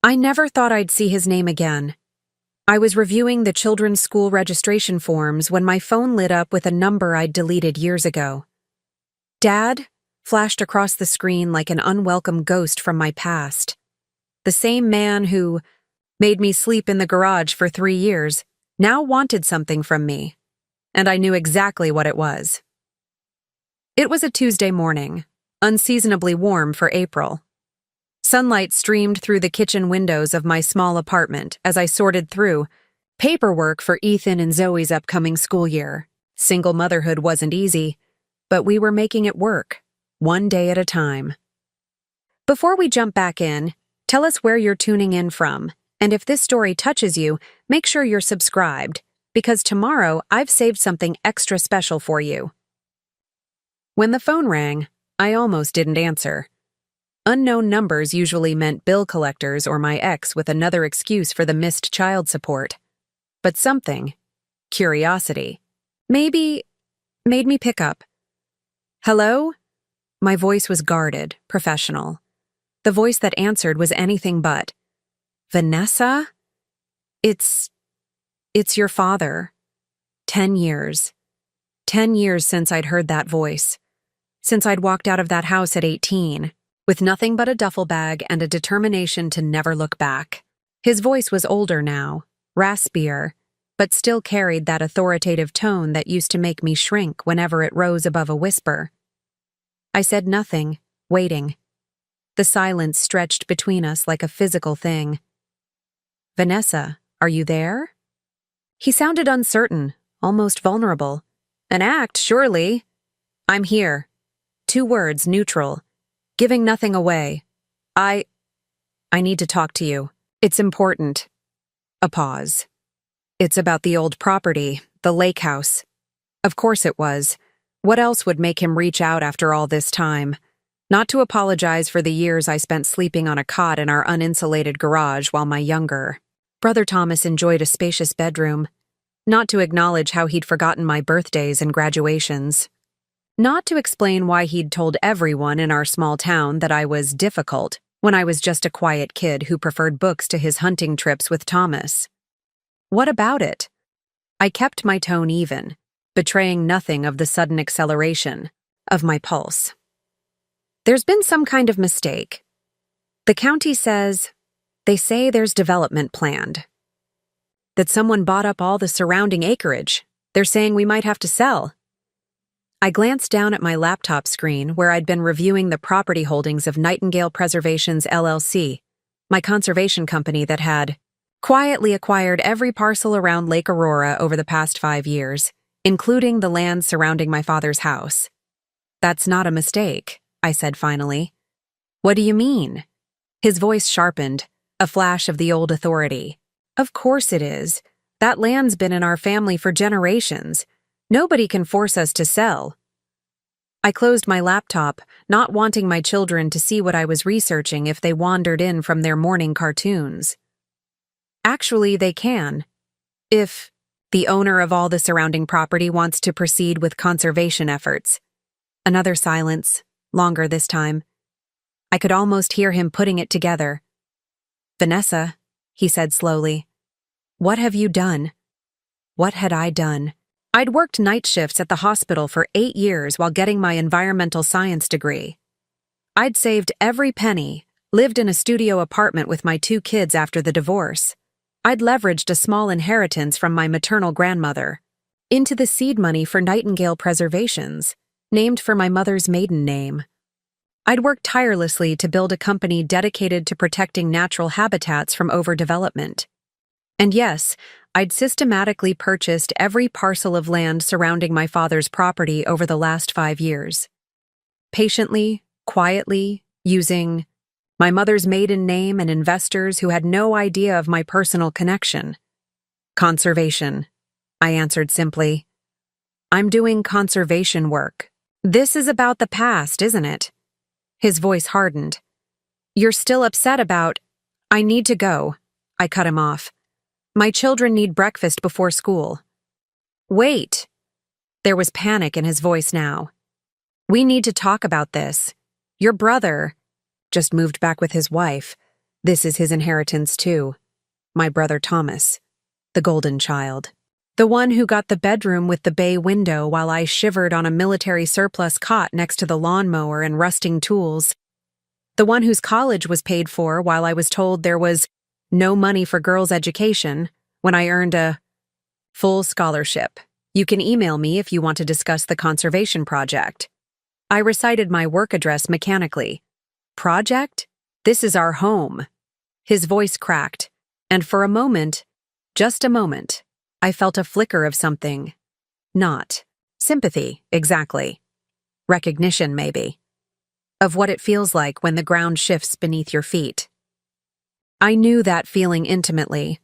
I never thought I'd see his name again. I was reviewing the children's school registration forms when my phone lit up with a number I'd deleted years ago. Dad flashed across the screen like an unwelcome ghost from my past. The same man who made me sleep in the garage for 3 years now wanted something from me, and I knew exactly what it was. It was a Tuesday morning, unseasonably warm for April. Sunlight streamed through the kitchen windows of my small apartment as I sorted through paperwork for Ethan and Zoe's upcoming school year. Single motherhood wasn't easy, but we were making it work, one day at a time. Before we jump back in, tell us where you're tuning in from, and if this story touches you, make sure you're subscribed, because tomorrow I've saved something extra special for you. When the phone rang, I almost didn't answer. Unknown numbers usually meant bill collectors or my ex with another excuse for the missed child support. But something, curiosity, maybe, made me pick up. Hello? My voice was guarded, professional. The voice that answered was anything but. Vanessa? It's your father. 10 years. 10 years since I'd heard that voice. Since I'd walked out of that house at 18. With nothing but a duffel bag and a determination to never look back. His voice was older now, raspier, but still carried that authoritative tone that used to make me shrink whenever it rose above a whisper. I said nothing, waiting. The silence stretched between us like a physical thing. Vanessa, are you there? He sounded uncertain, almost vulnerable. An act, surely. I'm here. 2 words, neutral. Giving nothing away. I need to talk to you. It's important. A pause. It's about the old property, the lake house. Of course it was. What else would make him reach out after all this time? Not to apologize for the years I spent sleeping on a cot in our uninsulated garage while my younger brother Thomas enjoyed a spacious bedroom. Not to acknowledge how he'd forgotten my birthdays and graduations. Not to explain why he'd told everyone in our small town that I was difficult when I was just a quiet kid who preferred books to his hunting trips with Thomas. What about it? I kept my tone even, betraying nothing of the sudden acceleration of my pulse. There's been some kind of mistake. The county says, they say there's development planned. That someone bought up all the surrounding acreage. They're saying we might have to sell. I glanced down at my laptop screen where I'd been reviewing the property holdings of Nightingale Preservations LLC, my conservation company that had quietly acquired every parcel around Lake Aurora over the past 5 years, including the land surrounding my father's house. That's not a mistake, I said finally. What do you mean? His voice sharpened, a flash of the old authority. Of course it is. That land's been in our family for generations. Nobody can force us to sell. I closed my laptop, not wanting my children to see what I was researching if they wandered in from their morning cartoons. Actually, they can. If the owner of all the surrounding property wants to proceed with conservation efforts. Another silence, longer this time. I could almost hear him putting it together. Vanessa, he said slowly, what have you done? What had I done? I'd worked night shifts at the hospital for 8 years while getting my environmental science degree. I'd saved every penny, lived in a studio apartment with my 2 kids after the divorce. I'd leveraged a small inheritance from my maternal grandmother into the seed money for Nightingale Preservations, named for my mother's maiden name. I'd worked tirelessly to build a company dedicated to protecting natural habitats from overdevelopment. And yes, I'd systematically purchased every parcel of land surrounding my father's property over the last 5 years. Patiently, quietly, using my mother's maiden name and investors who had no idea of my personal connection. Conservation, I answered simply. I'm doing conservation work. This is about the past, isn't it? His voice hardened. You're still upset about... I need to go. I cut him off. My children need breakfast before school. Wait. There was panic in his voice now. We need to talk about this. Your brother just moved back with his wife. This is his inheritance too. My brother Thomas, the golden child. The one who got the bedroom with the bay window while I shivered on a military surplus cot next to the lawnmower and rusting tools. The one whose college was paid for while I was told there was no money for girls' education when I earned a full scholarship. You can email me if you want to discuss the conservation project. I recited my work address mechanically. Project? This is our home. His voice cracked, and for a moment, just a moment, I felt a flicker of something. Not sympathy, exactly. Recognition, maybe. Of what it feels like when the ground shifts beneath your feet. I knew that feeling intimately.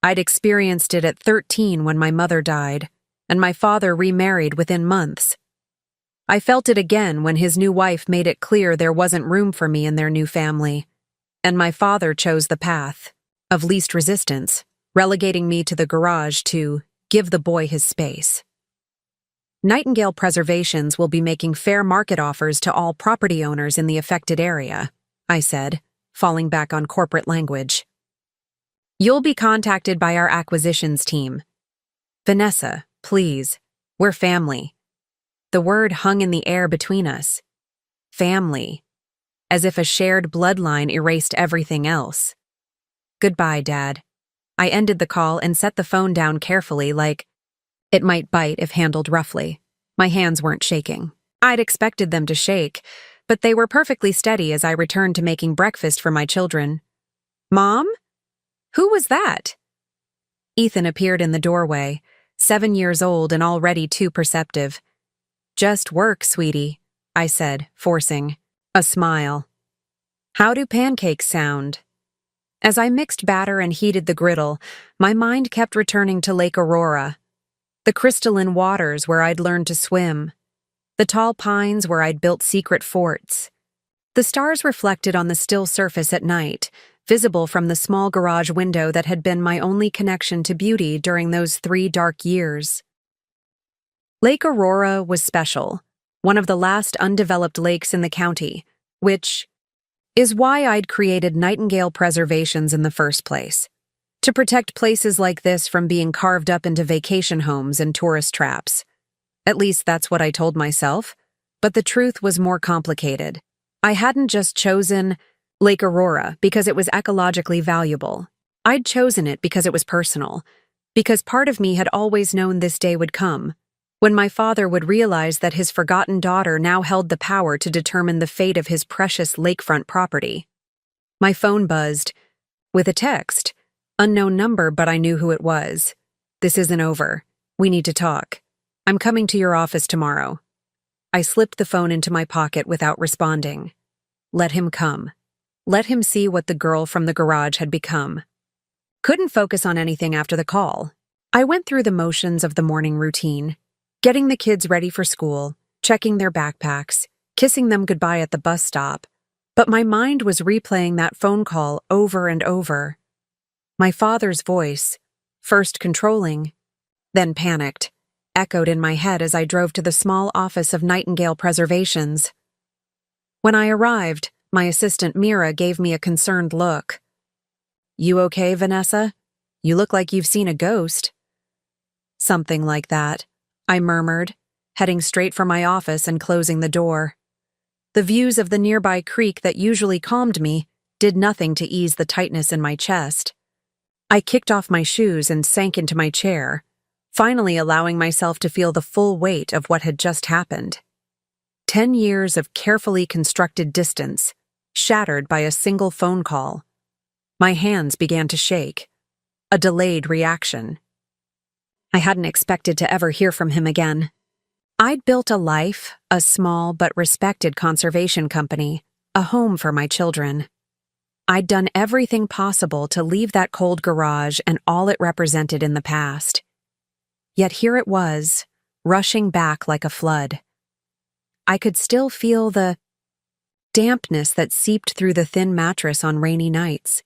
I'd experienced it at 13 when my mother died, and my father remarried within months. I felt it again when his new wife made it clear there wasn't room for me in their new family, and my father chose the path of least resistance, relegating me to the garage to give the boy his space. Nightingale Preservations will be making fair market offers to all property owners in the affected area, I said, falling back on corporate language. You'll be contacted by our acquisitions team. Vanessa, please, we're family. The word hung in the air between us. Family. As if a shared bloodline erased everything else. Goodbye, Dad. I ended the call and set the phone down carefully, like it might bite if handled roughly. My hands weren't shaking. I'd expected them to shake, but they were perfectly steady as I returned to making breakfast for my children. Mom? Who was that? Ethan appeared in the doorway, 7 years old and already too perceptive. Just work, sweetie, I said, forcing a smile. How do pancakes sound? As I mixed batter and heated the griddle, my mind kept returning to Lake Aurora. The crystalline waters where I'd learned to swim. The tall pines where I'd built secret forts. The stars reflected on the still surface at night, visible from the small garage window that had been my only connection to beauty during those 3 dark years. Lake Aurora was special, one of the last undeveloped lakes in the county, which is why I'd created Nightingale Preservations in the first place. To protect places like this from being carved up into vacation homes and tourist traps. At least that's what I told myself, but the truth was more complicated. I hadn't just chosen Lake Aurora because it was ecologically valuable. I'd chosen it because it was personal, because part of me had always known this day would come, when my father would realize that his forgotten daughter now held the power to determine the fate of his precious lakefront property. My phone buzzed, with a text. Unknown number, but I knew who it was. This isn't over. We need to talk. I'm coming to your office tomorrow. I slipped the phone into my pocket without responding. Let him come. Let him see what the girl from the garage had become. Couldn't focus on anything after the call. I went through the motions of the morning routine, getting the kids ready for school, checking their backpacks, kissing them goodbye at the bus stop, but my mind was replaying that phone call over and over. My father's voice, first controlling, then panicked, echoed in my head as I drove to the small office of Nightingale Preservations. When I arrived, my assistant Mira gave me a concerned look. You okay, Vanessa? You look like you've seen a ghost. Something like that, I murmured, heading straight for my office and closing the door. The views of the nearby creek that usually calmed me did nothing to ease the tightness in my chest. I kicked off my shoes and sank into my chair, finally allowing myself to feel the full weight of what had just happened. 10 years of carefully constructed distance, shattered by a single phone call. My hands began to shake, a delayed reaction. I hadn't expected to ever hear from him again. I'd built a life, a small but respected conservation company, a home for my children. I'd done everything possible to leave that cold garage and all it represented in the past. Yet here it was, rushing back like a flood. I could still feel the dampness that seeped through the thin mattress on rainy nights.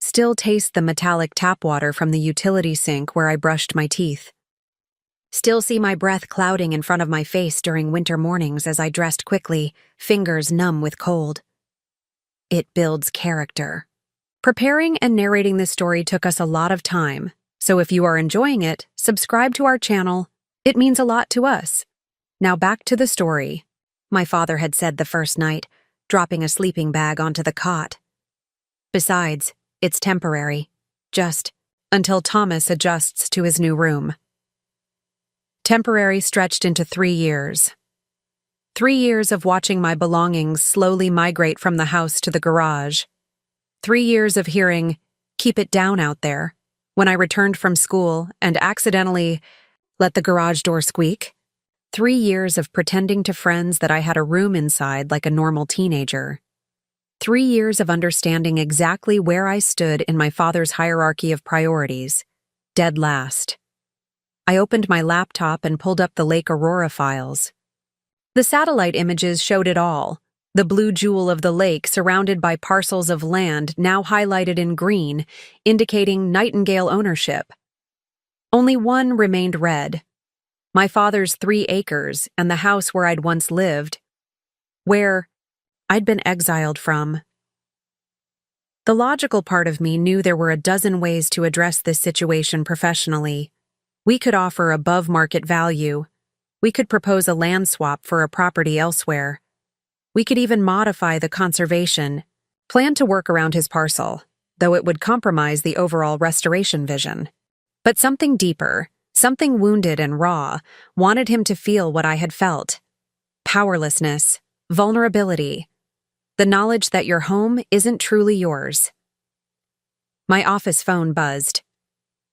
Still taste the metallic tap water from the utility sink where I brushed my teeth. Still see my breath clouding in front of my face during winter mornings as I dressed quickly, fingers numb with cold. It builds character, Preparing and narrating this story took us a lot of time, so if you are enjoying it, subscribe to our channel. It means a lot to us. Now back to the story. My father had said the first night, dropping a sleeping bag onto the cot. Besides, it's temporary. Just until Thomas adjusts to his new room. Temporary stretched into 3 years. 3 years of watching my belongings slowly migrate from the house to the garage. 3 years of hearing, "Keep it down out there," when I returned from school and accidentally let the garage door squeak. 3 years of pretending to friends that I had a room inside like a normal teenager. 3 years of understanding exactly where I stood in my father's hierarchy of priorities, dead last. I opened my laptop and pulled up the Lake Aurora files. The satellite images showed it all, the blue jewel of the lake surrounded by parcels of land now highlighted in green, indicating Nightingale ownership. Only one remained red. My father's 3 acres and the house where I'd once lived, where I'd been exiled from. The logical part of me knew there were a dozen ways to address this situation professionally. We could offer above-market value. We could propose a land swap for a property elsewhere. We could even modify the conservation plan to work around his parcel, though it would compromise the overall restoration vision. But something deeper, something wounded and raw, wanted him to feel what I had felt. Powerlessness, vulnerability, the knowledge that your home isn't truly yours. My office phone buzzed.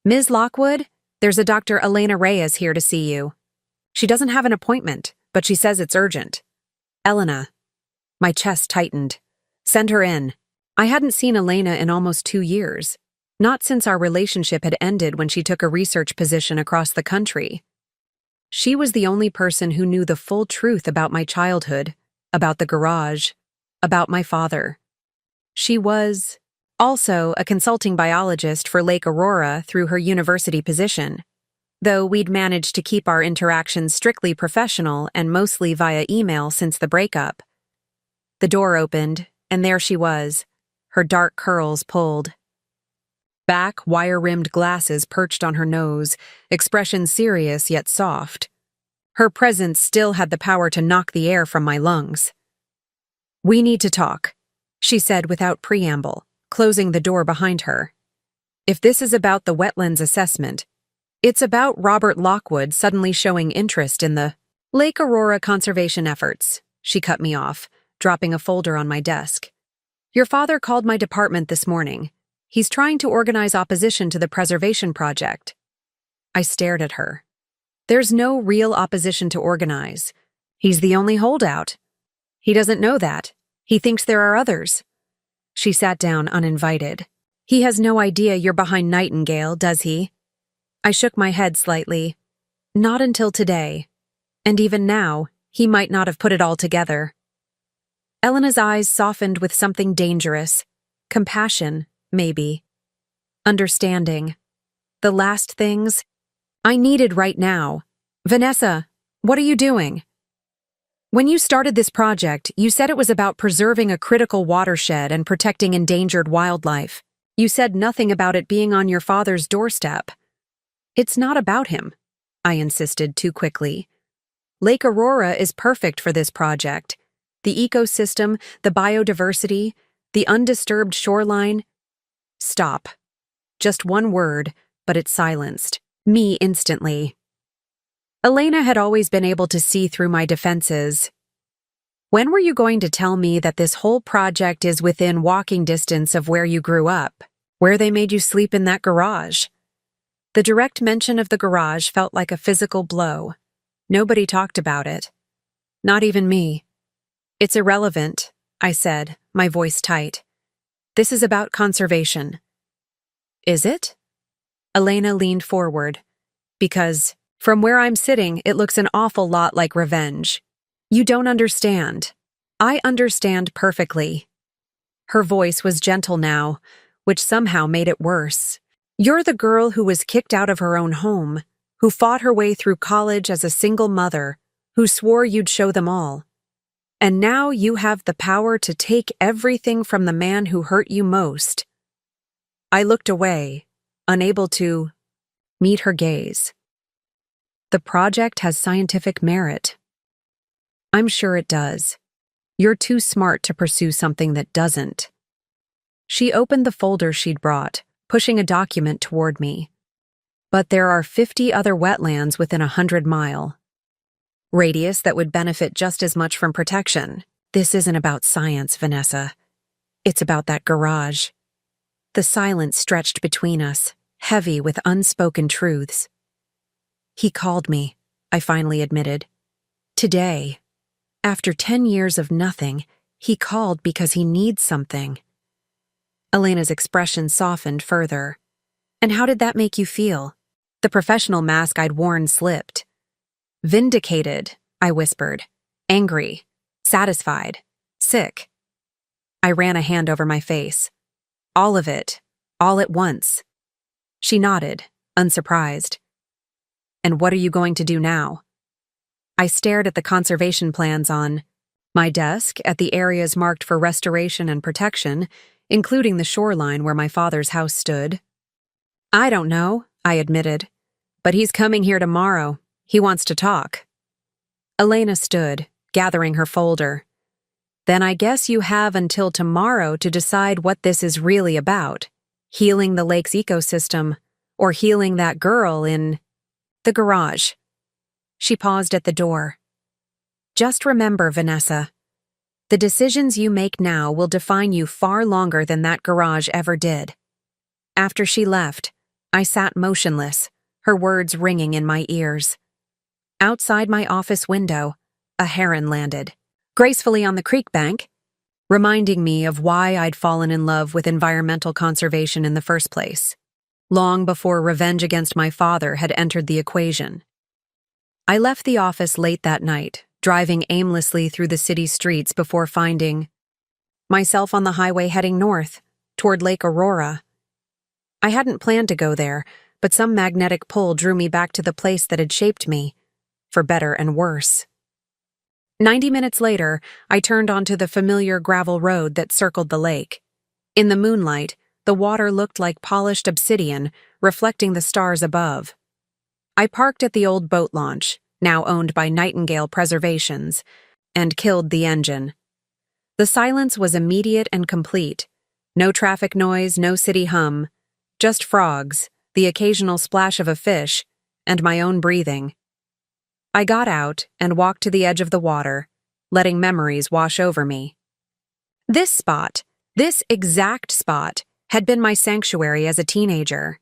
"Ms. Lockwood, there's a Dr. Elena Reyes here to see you. She doesn't have an appointment, but she says it's urgent. Elena." My chest tightened. "Send her in." I hadn't seen Elena in almost 2 years, not since our relationship had ended when she took a research position across the country. She was the only person who knew the full truth about my childhood, about the garage, about my father. She was also a consulting biologist for Lake Aurora through her university position, though we'd managed to keep our interactions strictly professional and mostly via email since the breakup. The door opened, and there she was, her dark curls pulled. Back, wire-rimmed glasses perched on her nose, expression serious yet soft. Her presence still had the power to knock the air from my lungs. "We need to talk," she said without preamble, closing the door behind her. "If this is about the wetlands assessment, it's about Robert Lockwood suddenly showing interest in the Lake Aurora conservation efforts," she cut me off, dropping a folder on my desk. "Your father called my department this morning. He's trying to organize opposition to the preservation project." I stared at her. "There's no real opposition to organize. He's the only holdout. He doesn't know that. He thinks there are others." She sat down uninvited. "He has no idea you're behind Nightingale, does he?" I shook my head slightly. "Not until today. And even now, he might not have put it all together." Elena's eyes softened with something dangerous. Compassion, maybe. Understanding. The last things I needed right now. "Vanessa, what are you doing?" "When you started this project, you said it was about preserving a critical watershed and protecting endangered wildlife. You said nothing about it being on your father's doorstep." "It's not about him," I insisted too quickly. "Lake Aurora is perfect for this project. The ecosystem, the biodiversity, the undisturbed shoreline." Stop. Just one word, but it silenced me instantly. Elena had always been able to see through my defenses. "When were you going to tell me that this whole project is within walking distance of where you grew up, where they made you sleep in that garage?" The direct mention of the garage felt like a physical blow. Nobody talked about it. Not even me. "It's irrelevant," I said, my voice tight. "This is about conservation." "Is it?" Elena leaned forward. "Because from where I'm sitting, it looks an awful lot like revenge. You don't understand. I understand perfectly." Her voice was gentle now, which somehow made it worse. "You're the girl who was kicked out of her own home, who fought her way through college as a single mother, who swore you'd show them all. And now you have the power to take everything from the man who hurt you most, I looked away, unable to meet her gaze. The project has scientific merit. I'm sure it does. You're too smart to pursue something that doesn't. She opened the folder she'd brought, pushing a document toward me. But there are 50 other wetlands within a 100-mile radius that would benefit just as much from protection. This isn't about science, Vanessa. It's about that garage. The silence stretched between us, heavy with unspoken truths. He called me, I finally admitted. Today, after 10 years of nothing, he called because he needs something. Elena's expression softened further. And how did that make you feel? The professional mask I'd worn slipped. Vindicated, I whispered. Angry. Satisfied. Sick. I ran a hand over my face. All of it. All at once. She nodded, unsurprised. And what are you going to do now? I stared at the conservation plans on my desk, at the areas marked for restoration and protection, including the shoreline where my father's house stood. I don't know, I admitted. But he's coming here tomorrow. He wants to talk. Elena stood, gathering her folder. Then I guess you have until tomorrow to decide what this is really about. Healing the lake's ecosystem, or healing that girl in the garage. She paused at the door. Just remember, Vanessa, the decisions you make now will define you far longer than that garage ever did. After she left, I sat motionless, her words ringing in my ears. Outside my office window, a heron landed, gracefully on the creek bank, reminding me of why I'd fallen in love with environmental conservation in the first place, long before revenge against my father had entered the equation. I left the office late that night, driving aimlessly through the city streets before finding myself on the highway heading north, toward Lake Aurora. I hadn't planned to go there, but some magnetic pull drew me back to the place that had shaped me, for better and worse. 90 minutes later, I turned onto the familiar gravel road that circled the lake. In the moonlight, the water looked like polished obsidian, reflecting the stars above. I parked at the old boat launch, now owned by Nightingale Preservations, and killed the engine. The silence was immediate and complete. No traffic noise, no city hum. Just frogs, the occasional splash of a fish, and my own breathing. I got out and walked to the edge of the water, letting memories wash over me. This spot, this exact spot, had been my sanctuary as a teenager.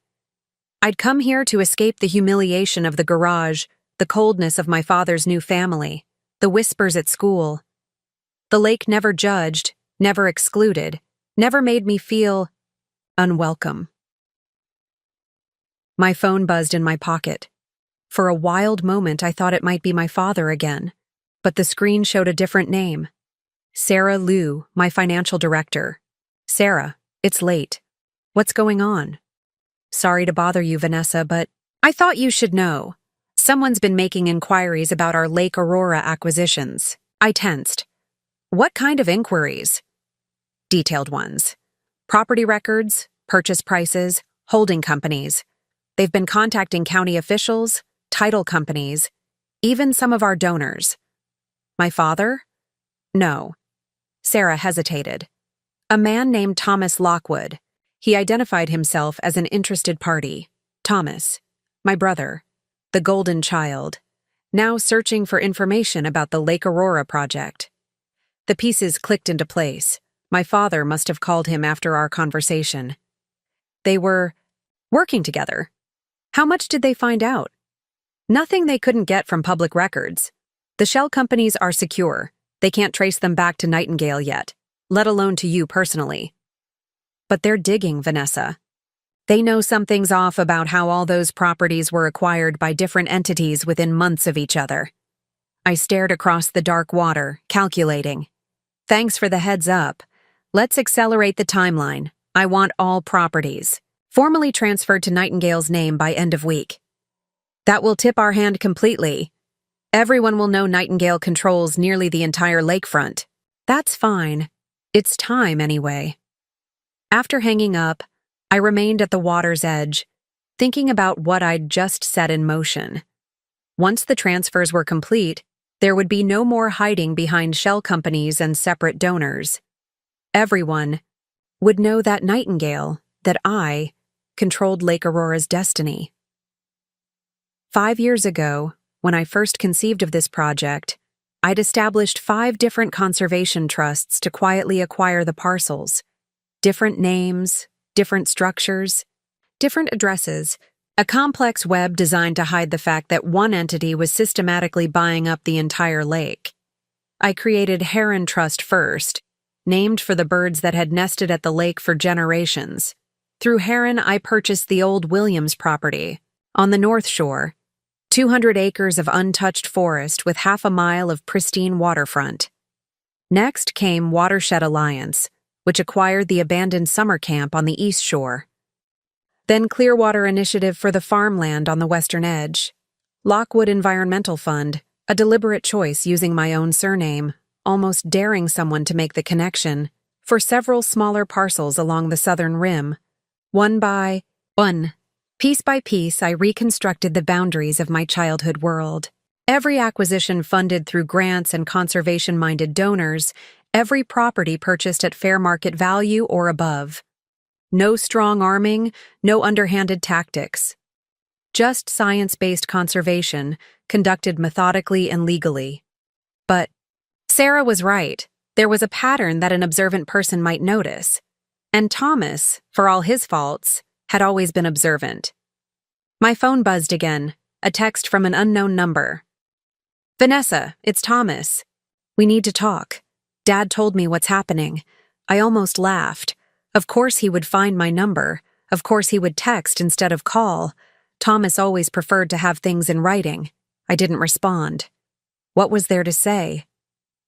I'd come here to escape the humiliation of the garage, the coldness of my father's new family, the whispers at school. The lake never judged, never excluded, never made me feel unwelcome. My phone buzzed in my pocket. For a wild moment, I thought it might be my father again, but the screen showed a different name. Sarah Liu, my financial director. Sarah, it's late. What's going on? Sorry to bother you, Vanessa, but I thought you should know. Someone's been making inquiries about our Lake Aurora acquisitions. I tensed. What kind of inquiries? Detailed ones. Property records, purchase prices, holding companies. They've been contacting county officials, title companies, even some of our donors. My father? No. Sarah hesitated. A man named Thomas Lockwood. He identified himself as an interested party. Thomas, my brother, the golden child, now searching for information about the Lake Aurora project. The pieces clicked into place. My father must have called him after our conversation. They were working together. How much did they find out? Nothing they couldn't get from public records. The shell companies are secure. They can't trace them back to Nightingale yet, let alone to you personally. But they're digging, Vanessa. They know something's off about how all those properties were acquired by different entities within months of each other. I stared across the dark water, calculating. Thanks for the heads up. Let's accelerate the timeline. I want all properties formally transferred to Nightingale's name by end of week. That will tip our hand completely. Everyone will know Nightingale controls nearly the entire lakefront. That's fine. It's time anyway. After hanging up, I remained at the water's edge, thinking about what I'd just set in motion. Once the transfers were complete, there would be no more hiding behind shell companies and separate donors. Everyone would know that Nightingale, that I, controlled Lake Aurora's destiny. 5 years ago, when I first conceived of this project, I'd established 5 different conservation trusts to quietly acquire the parcels. Different names, different structures, different addresses, a complex web designed to hide the fact that one entity was systematically buying up the entire lake. I created Heron Trust first, named for the birds that had nested at the lake for generations. Through Heron, I purchased the old Williams property, on the North Shore, 200 acres of untouched forest with half a mile of pristine waterfront. Next came Watershed Alliance, which acquired the abandoned summer camp on the East Shore. Then Clearwater Initiative for the farmland on the western edge. Lockwood Environmental Fund, a deliberate choice using my own surname, almost daring someone to make the connection, for several smaller parcels along the southern rim. One by one. Piece by piece, I reconstructed the boundaries of my childhood world. Every acquisition funded through grants and conservation-minded donors, every property purchased at fair market value or above. No strong arming, no underhanded tactics. Just science-based conservation, conducted methodically and legally. But Sarah was right. There was a pattern that an observant person might notice. And Thomas, for all his faults, had always been observant. My phone buzzed again, a text from an unknown number. "Vanessa, it's Thomas. We need to talk. Dad told me what's happening." I almost laughed. Of course he would find my number. Of course he would text instead of call. Thomas always preferred to have things in writing. I didn't respond. What was there to say?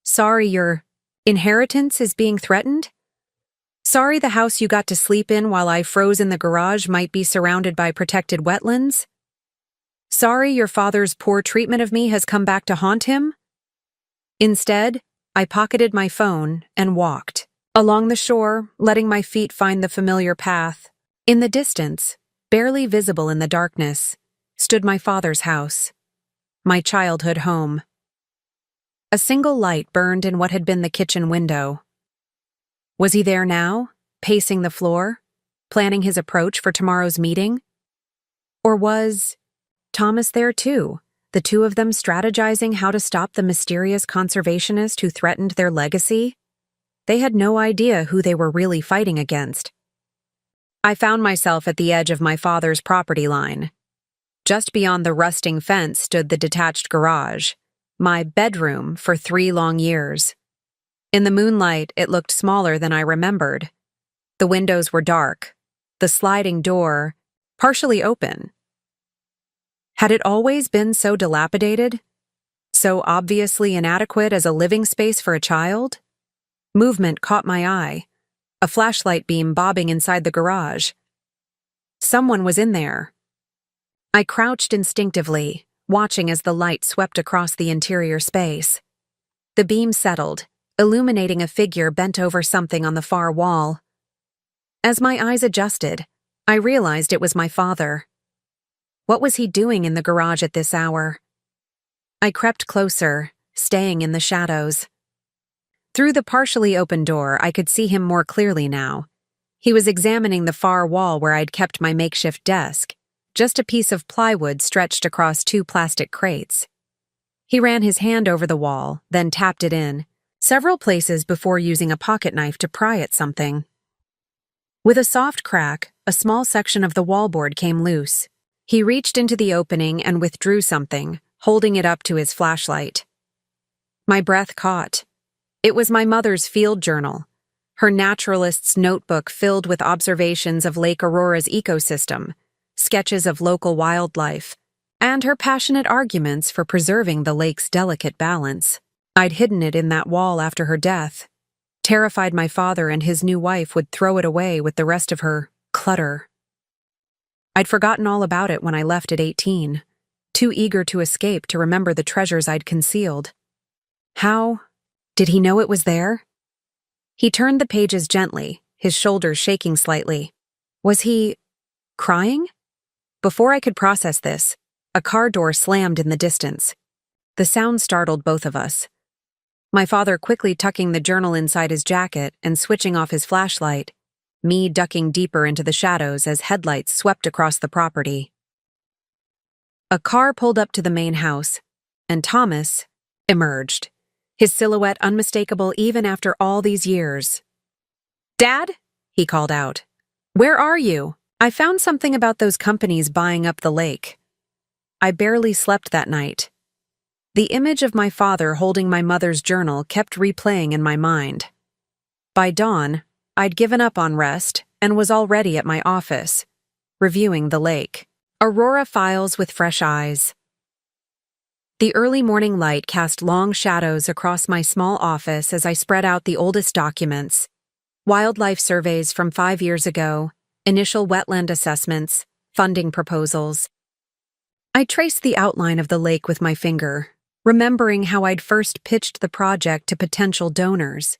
"Sorry, your inheritance is being threatened? Sorry the house you got to sleep in while I froze in the garage might be surrounded by protected wetlands? Sorry your father's poor treatment of me has come back to haunt him?" Instead, I pocketed my phone and walked along the shore, letting my feet find the familiar path. In the distance, barely visible in the darkness, stood my father's house, my childhood home. A single light burned in what had been the kitchen window. Was he there now, pacing the floor, planning his approach for tomorrow's meeting? Or was Thomas there too, the two of them strategizing how to stop the mysterious conservationist who threatened their legacy? They had no idea who they were really fighting against. I found myself at the edge of my father's property line. Just beyond the rusting fence stood the detached garage, my bedroom for 3 long years. In the moonlight, it looked smaller than I remembered. The windows were dark, the sliding door partially open. Had it always been so dilapidated? So obviously inadequate as a living space for a child? Movement caught my eye, a flashlight beam bobbing inside the garage. Someone was in there. I crouched instinctively, watching as the light swept across the interior space. The beam settled, illuminating a figure bent over something on the far wall. As my eyes adjusted, I realized it was my father. What was he doing in the garage at this hour? I crept closer, staying in the shadows. Through the partially open door, I could see him more clearly now. He was examining the far wall where I'd kept my makeshift desk, just a piece of plywood stretched across 2 plastic crates. He ran his hand over the wall, then tapped it in, several places before using a pocket knife to pry at something. With a soft crack, a small section of the wallboard came loose. He reached into the opening and withdrew something, holding it up to his flashlight. My breath caught. It was my mother's field journal, her naturalist's notebook filled with observations of Lake Aurora's ecosystem, sketches of local wildlife, and her passionate arguments for preserving the lake's delicate balance. I'd hidden it in that wall after her death, terrified my father and his new wife would throw it away with the rest of her clutter. I'd forgotten all about it when I left at 18, too eager to escape to remember the treasures I'd concealed. How did he know it was there? He turned the pages gently, his shoulders shaking slightly. Was he crying? Before I could process this, a car door slammed in the distance. The sound startled both of us. My father quickly tucking the journal inside his jacket and switching off his flashlight, me ducking deeper into the shadows as headlights swept across the property. A car pulled up to the main house, and Thomas emerged, his silhouette unmistakable even after all these years. "Dad?" he called out. "Where are you? I found something about those companies buying up the lake." I barely slept that night. The image of my father holding my mother's journal kept replaying in my mind. By dawn, I'd given up on rest and was already at my office, reviewing the lake. Aurora files with fresh eyes. The early morning light cast long shadows across my small office as I spread out the oldest documents: wildlife surveys from 5 years ago, initial wetland assessments, funding proposals. I traced the outline of the lake with my finger, remembering how I'd first pitched the project to potential donors.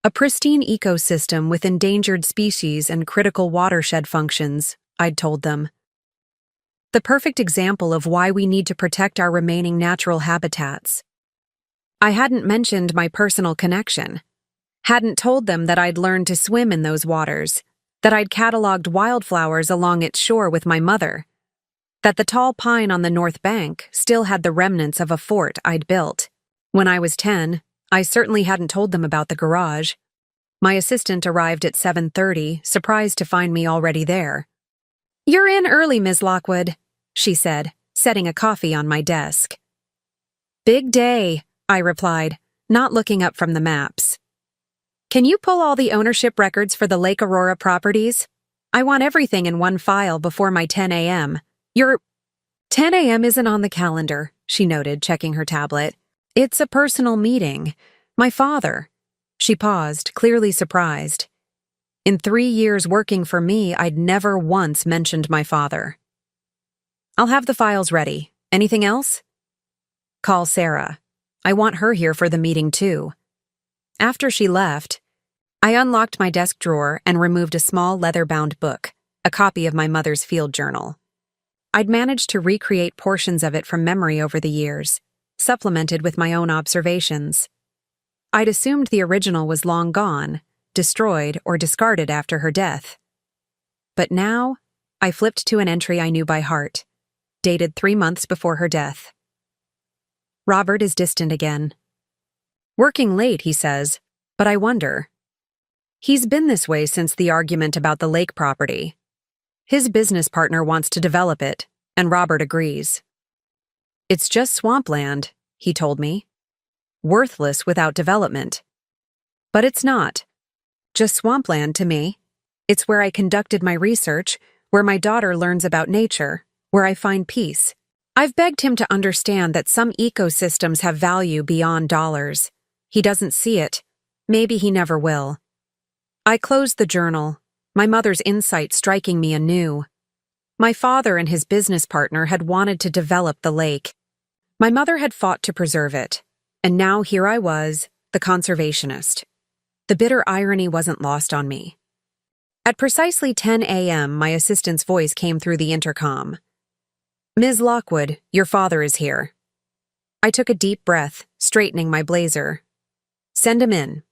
A pristine ecosystem with endangered species and critical watershed functions, I'd told them. The perfect example of why we need to protect our remaining natural habitats. I hadn't mentioned my personal connection. Hadn't told them that I'd learned to swim in those waters, that I'd cataloged wildflowers along its shore with my mother, that the tall pine on the north bank still had the remnants of a fort I'd built. When I was 10, I certainly hadn't told them about the garage. My assistant arrived at 7:30, surprised to find me already there. "You're in early, Ms. Lockwood," she said, setting a coffee on my desk. "Big day," I replied, not looking up from the maps. "Can you pull all the ownership records for the Lake Aurora properties? I want everything in one file before my 10 a.m. Your 10 a.m. isn't on the calendar," she noted, checking her tablet. "It's a personal meeting. My father." She paused, clearly surprised. In 3 years working for me, I'd never once mentioned my father. "I'll have the files ready. Anything else?" "Call Sarah. I want her here for the meeting too." After she left, I unlocked my desk drawer and removed a small leather-bound book, a copy of my mother's field journal. I'd managed to recreate portions of it from memory over the years, supplemented with my own observations. I'd assumed the original was long gone, destroyed or discarded after her death. But now, I flipped to an entry I knew by heart, dated 3 months before her death. "Robert is distant again. Working late, he says, but I wonder. He's been this way since the argument about the lake property. His business partner wants to develop it, and Robert agrees. It's just swampland, he told me. Worthless without development. But it's not. Just swampland to me. It's where I conducted my research, where my daughter learns about nature, where I find peace. I've begged him to understand that some ecosystems have value beyond dollars. He doesn't see it. Maybe he never will." I closed the journal, my mother's insight striking me anew. My father and his business partner had wanted to develop the lake. My mother had fought to preserve it, and now here I was, the conservationist. The bitter irony wasn't lost on me. At precisely 10 a.m., my assistant's voice came through the intercom. "Ms. Lockwood, your father is here." I took a deep breath, straightening my blazer. "Send him in."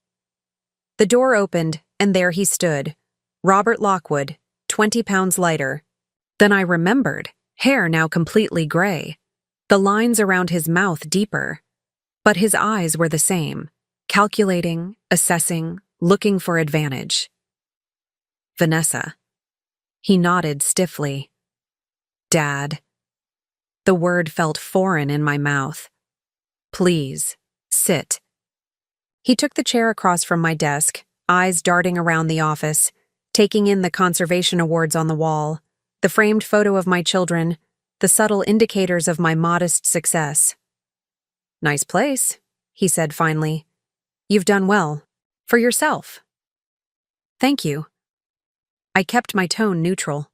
The door opened, and there he stood, Robert Lockwood, 20 pounds lighter. Then I remembered, hair now completely gray, the lines around his mouth deeper. But his eyes were the same, calculating, assessing, looking for advantage. "Vanessa." He nodded stiffly. "Dad." The word felt foreign in my mouth. "Please, sit." He took the chair across from my desk, eyes darting around the office, taking in the conservation awards on the wall, the framed photo of my children, the subtle indicators of my modest success. "Nice place," he said finally. "You've done well. For yourself." "Thank you." I kept my tone neutral.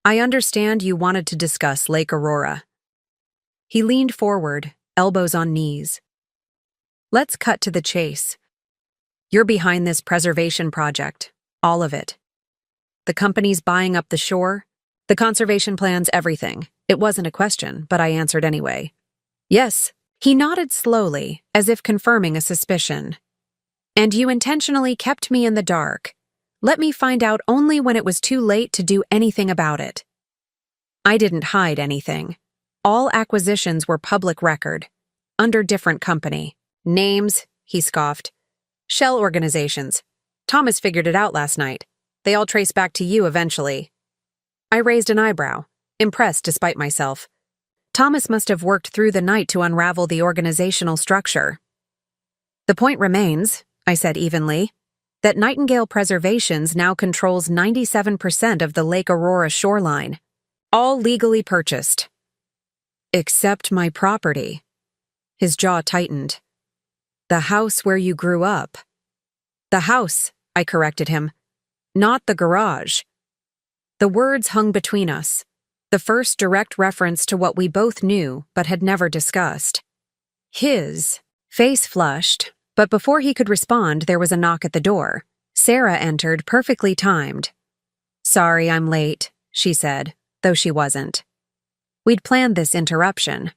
"I understand you wanted to discuss Lake Aurora." He leaned forward, elbows on knees. "Let's cut to the chase. You're behind this preservation project, all of it. The company's buying up the shore? The conservation plan's everything. It wasn't a question, but I answered anyway. Yes. He nodded slowly, as if confirming a suspicion. And you intentionally kept me in the dark. Let me find out only when it was too late to do anything about it. I didn't hide anything. All acquisitions were public record, under different company. Names, he scoffed. Shell organizations. Thomas figured it out last night. They all trace back to you eventually. I raised an eyebrow, impressed despite myself. Thomas must have worked through the night to unravel the organizational structure. The point remains, I said evenly, that Nightingale Preservations now controls 97% of the Lake Aurora shoreline, all legally purchased. Except my property. His jaw tightened. The house where you grew up. The house, I corrected him, not the garage. The words hung between us, the first direct reference to what we both knew but had never discussed. His face flushed, but before he could respond, there was a knock at the door. Sarah entered, perfectly timed. Sorry, I'm late, she said, though she wasn't. We'd planned this interruption.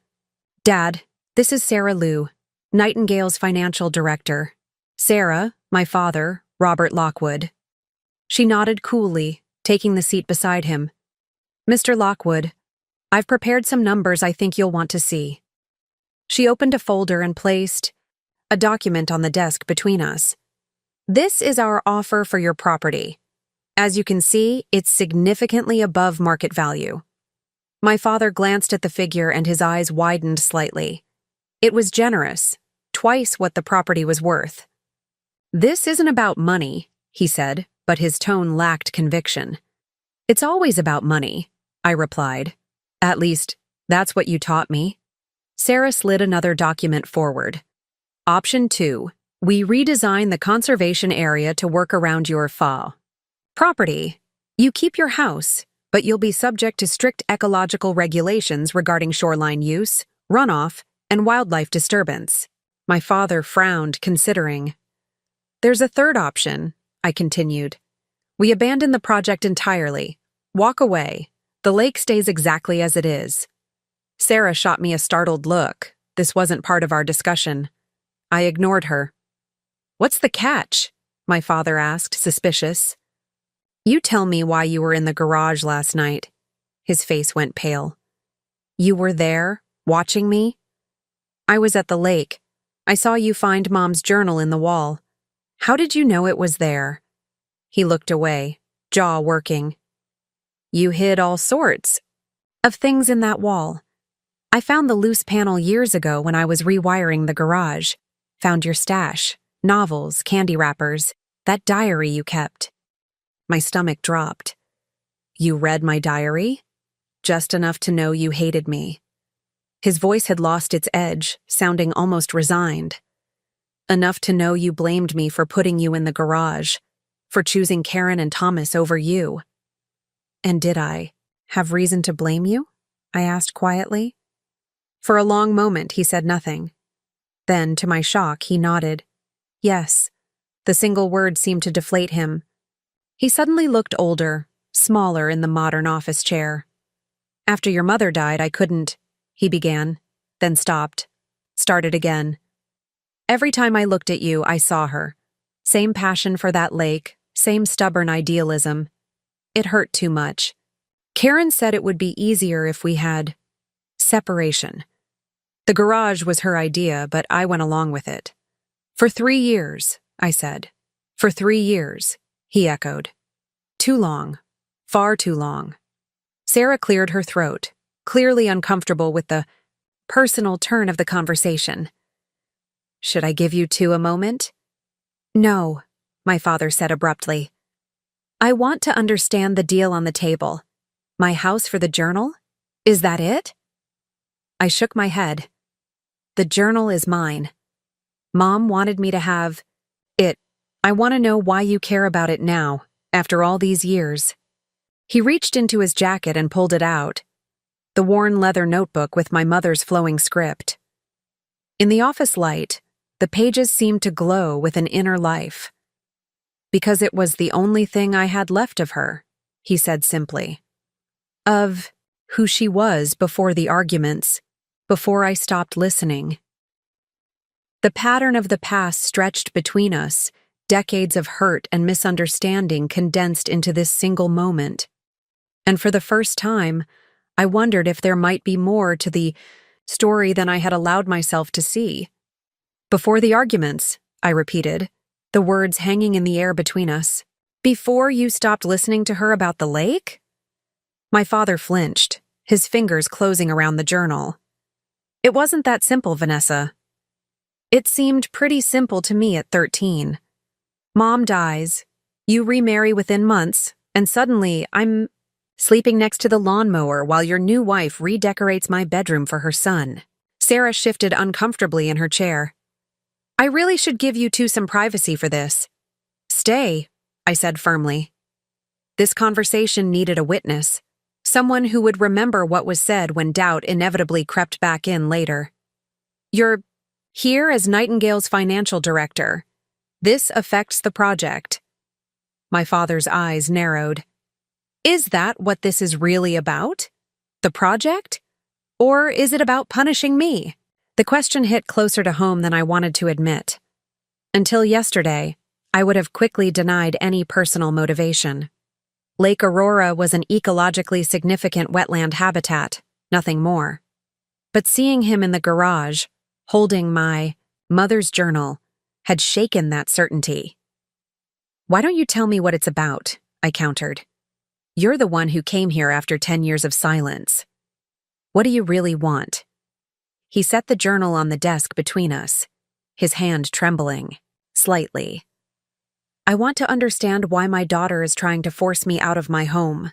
Dad, this is Sarah Liu, Nightingale's financial director. Sarah, my father, Robert Lockwood. She nodded coolly, taking the seat beside him. Mr. Lockwood, I've prepared some numbers I think you'll want to see. She opened a folder and placed a document on the desk between us. This is our offer for your property. As you can see, it's significantly above market value. My father glanced at the figure and his eyes widened slightly. It was generous, twice what the property was worth. This isn't about money, he said, but his tone lacked conviction. It's always about money, I replied. At least, that's what you taught me. Sarah slid another document forward. Option 2. We redesign the conservation area to work around your property. You keep your house, but you'll be subject to strict ecological regulations regarding shoreline use, runoff, and wildlife disturbance. My father frowned, considering. There's a third option, I continued. We abandon the project entirely. Walk away. The lake stays exactly as it is. Sarah shot me a startled look. This wasn't part of our discussion. I ignored her. What's the catch? My father asked, suspicious. You tell me why you were in the garage last night. His face went pale. You were there, watching me? I was at the lake. I saw you find Mom's journal in the wall. How did you know it was there? He looked away, jaw working. You hid all sorts of things in that wall. I found the loose panel years ago when I was rewiring the garage. Found your stash, novels, candy wrappers, that diary you kept. My stomach dropped. You read my diary? Just enough to know you hated me. His voice had lost its edge, sounding almost resigned. Enough to know you blamed me for putting you in the garage, for choosing Karen and Thomas over you. And did I have reason to blame you? I asked quietly. For a long moment, he said nothing. Then, to my shock, he nodded. Yes. The single word seemed to deflate him. He suddenly looked older, smaller in the modern office chair. After your mother died, I couldn't, he began, then stopped, started again. Every time I looked at you, I saw her. Same passion for that lake, same stubborn idealism. It hurt too much. Karen said it would be easier if we had separation. The garage was her idea, but I went along with it. For 3 years, I said. For 3 years, he echoed. Too long. Far too long. Sarah cleared her throat, clearly uncomfortable with the personal turn of the conversation. Should I give you two a moment? No, my father said abruptly. I want to understand the deal on the table. My house for the journal? Is that it? I shook my head. The journal is mine. Mom wanted me to have it. I want to know why you care about it now, after all these years. He reached into his jacket and pulled it out. The worn leather notebook with my mother's flowing script. In the office light, the pages seemed to glow with an inner life. Because it was the only thing I had left of her. he said simply. Of who she was before the arguments, before I stopped listening. The pattern of the past stretched between us, decades of hurt and misunderstanding condensed into this single moment. And for the first time, I wondered if there might be more to the story than I had allowed myself to see. Before the arguments, I repeated, the words hanging in the air between us. Before you stopped listening to her about the lake? My father flinched, his fingers closing around the journal. It wasn't that simple, Vanessa. It seemed pretty simple to me at 13. Mom dies, you remarry within months, and suddenly I'm sleeping next to the lawnmower while your new wife redecorates my bedroom for her son. Sarah shifted uncomfortably in her chair. I really should give you two some privacy for this. Stay, I said firmly. This conversation needed a witness, someone who would remember what was said when doubt inevitably crept back in later. You're here as Nightingale's financial director. This affects the project. My father's eyes narrowed. Is that what this is really about? The project? Or is it about punishing me? The question hit closer to home than I wanted to admit. Until yesterday, I would have quickly denied any personal motivation. Lake Aurora was an ecologically significant wetland habitat, nothing more. But seeing him in the garage, holding my mother's journal, had shaken that certainty. Why don't you tell me what it's about? I countered. You're the one who came here after 10 years of silence. What do you really want? He set the journal on the desk between us, his hand trembling, slightly. I want to understand why my daughter is trying to force me out of my home.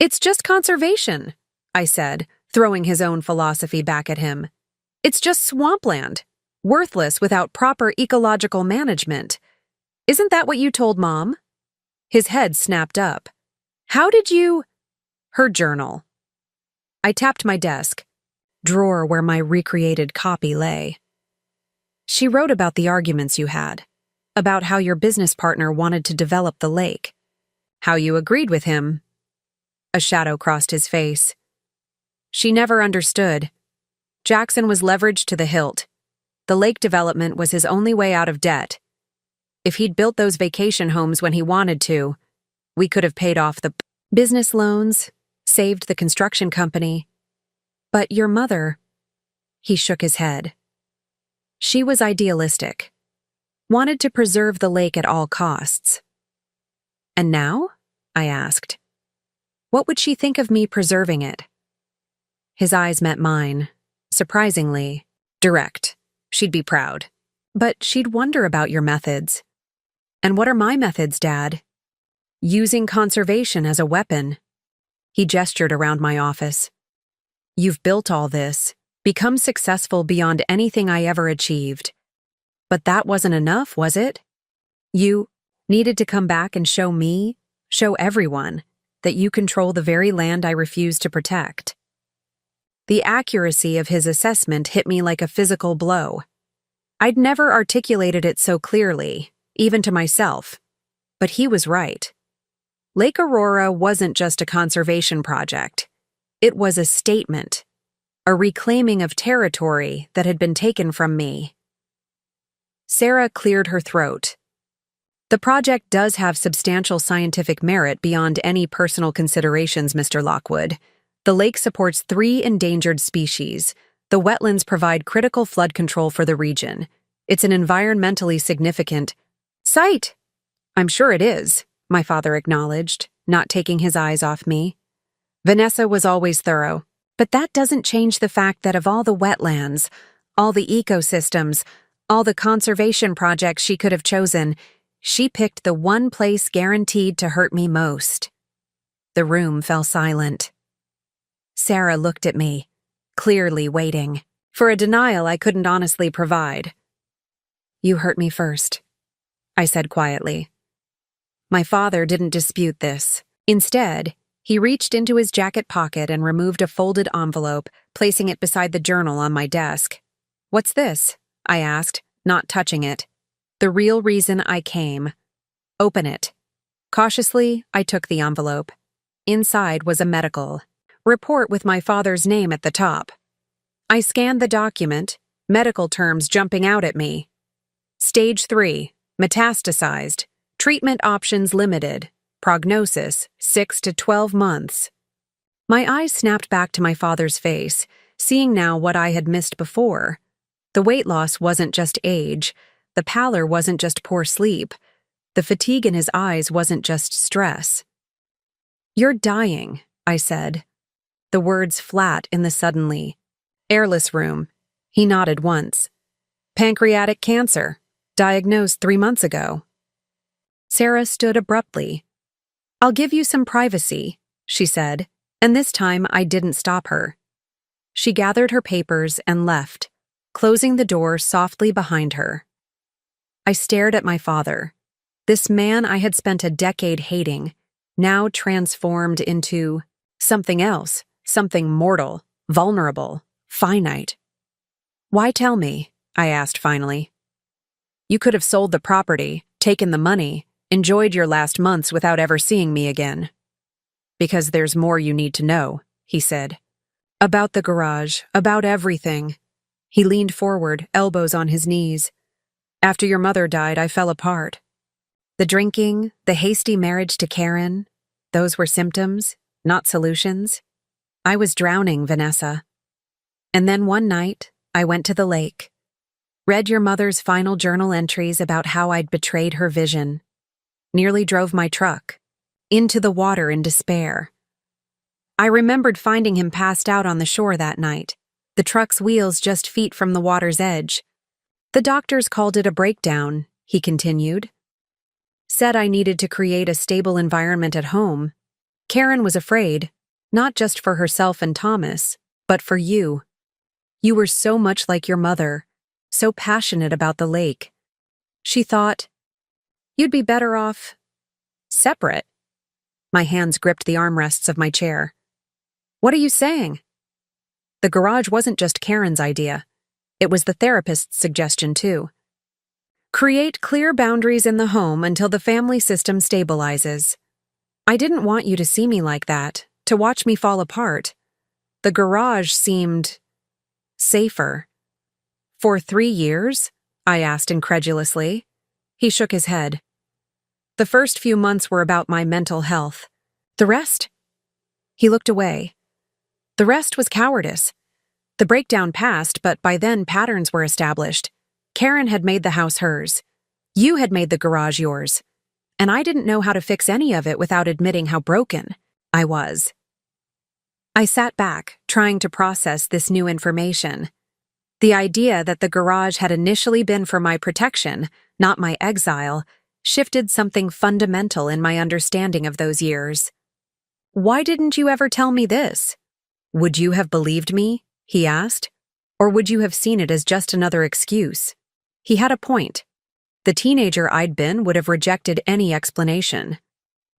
It's just conservation, I said, throwing his own philosophy back at him. It's just swampland, worthless without proper ecological management. Isn't that what you told Mom? His head snapped up. How did you— Her journal. I tapped my desk, drawer where my recreated copy lay. She wrote about the arguments you had, about how your business partner wanted to develop the lake, how you agreed with him. A shadow crossed his face. She never understood. Jackson was leveraged to the hilt. The lake development was his only way out of debt. If he'd built those vacation homes when he wanted to, we could have paid off the business loans, saved the construction company. But your mother— He shook his head. She was idealistic, wanted to preserve the lake at all costs. And now? I asked. What would she think of me preserving it? His eyes met mine, surprisingly direct. She'd be proud. But she'd wonder about your methods. And what are my methods, Dad? Using conservation as a weapon. He gestured around my office. You've built all this, become successful beyond anything I ever achieved. But that wasn't enough, was it? You needed to come back and show me, show everyone, that you control the very land I refuse to protect. The accuracy of his assessment hit me like a physical blow. I'd never articulated it so clearly, even to myself. But he was right. Lake Aurora wasn't just a conservation project. It was a statement, a reclaiming of territory that had been taken from me. Sarah cleared her throat. The project does have substantial scientific merit beyond any personal considerations, Mr. Lockwood. The lake supports 3 endangered species. The wetlands provide critical flood control for the region. It's an environmentally significant site. I'm sure it is, my father acknowledged, not taking his eyes off me. Vanessa was always thorough, but that doesn't change the fact that of all the wetlands, all the ecosystems, all the conservation projects she could have chosen, she picked the one place guaranteed to hurt me most. The room fell silent. Sarah looked at me, clearly waiting for a denial I couldn't honestly provide. You hurt me first, I said quietly. My father didn't dispute this. Instead, he reached into his jacket pocket and removed a folded envelope, placing it beside the journal on my desk. What's this? I asked, not touching it. The real reason I came. Open it. Cautiously, I took the envelope. Inside was a medical report with my father's name at the top. I scanned the document, medical terms jumping out at me. Stage 3, metastasized, treatment options limited, prognosis 6 to 12 months. My eyes snapped back to my father's face, seeing now what I had missed before. The weight loss wasn't just age, the pallor wasn't just poor sleep, the fatigue in his eyes wasn't just stress. "You're dying," I said. The words flat in the suddenly. "Airless room." He nodded once. "Pancreatic cancer. Diagnosed 3 months ago." Sarah stood abruptly. "I'll give you some privacy," she said, and this time I didn't stop her. She gathered her papers and left, closing the door softly behind her. I stared at my father. This man I had spent a decade hating, now transformed into something else, something mortal, vulnerable, finite. "Why tell me?" I asked finally. "You could have sold the property, taken the money, enjoyed your last months without ever seeing me again." "Because there's more you need to know," he said. "About the garage, about everything." He leaned forward, elbows on his knees. "After your mother died, I fell apart. The drinking, the hasty marriage to Karen, those were symptoms, not solutions. I was drowning, Vanessa. And then one night, I went to the lake, read your mother's final journal entries about how I'd betrayed her vision, nearly drove my truck into the water in despair. I remembered finding him passed out on the shore that night, the truck's wheels just feet from the water's edge. The doctors called it a breakdown," he continued. "Said I needed to create a stable environment at home. Karen was afraid, not just for herself and Thomas, but for you. You were so much like your mother, so passionate about the lake. She thought, you'd be better off separate." My hands gripped the armrests of my chair. "What are you saying?" The garage wasn't just Karen's idea. It was the therapist's suggestion, too. "Create clear boundaries in the home until the family system stabilizes. I didn't want you to see me like that, to watch me fall apart. The garage seemed safer." "For 3 years?" I asked incredulously. He shook his head. "The first few months were about my mental health. The rest?" He looked away. "The rest was cowardice. The breakdown passed, but by then patterns were established. Karen had made the house hers. You had made the garage yours. And I didn't know how to fix any of it without admitting how broken I was." I sat back, trying to process this new information. The idea that the garage had initially been for my protection, not my exile, shifted something fundamental in my understanding of those years. "Why didn't you ever tell me this? Would you have believed me?" he asked. "Or would you have seen it as just another excuse?" He had a point. The teenager I'd been would have rejected any explanation.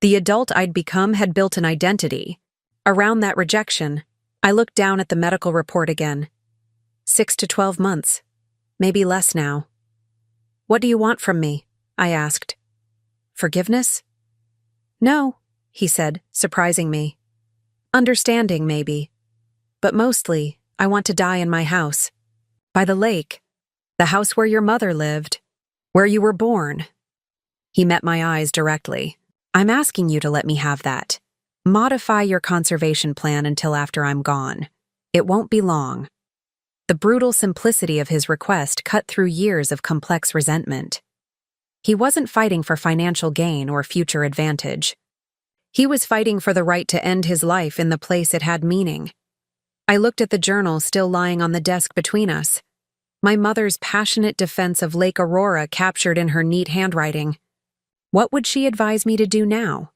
The adult I'd become had built an identity. Around that rejection, I looked down at the medical report again. 6 to 12 months. Maybe less now. "What do you want from me?" I asked. "Forgiveness?" "No," he said, surprising me. "Understanding, maybe. But mostly, I want to die in my house. By the lake. The house where your mother lived. Where you were born." He met my eyes directly. "I'm asking you to let me have that. Modify your conservation plan until after I'm gone. It won't be long." The brutal simplicity of his request cut through years of complex resentment. He wasn't fighting for financial gain or future advantage. He was fighting for the right to end his life in the place it had meaning. I looked at the journal still lying on the desk between us. My mother's passionate defense of Lake Aurora captured in her neat handwriting. What would she advise me to do now?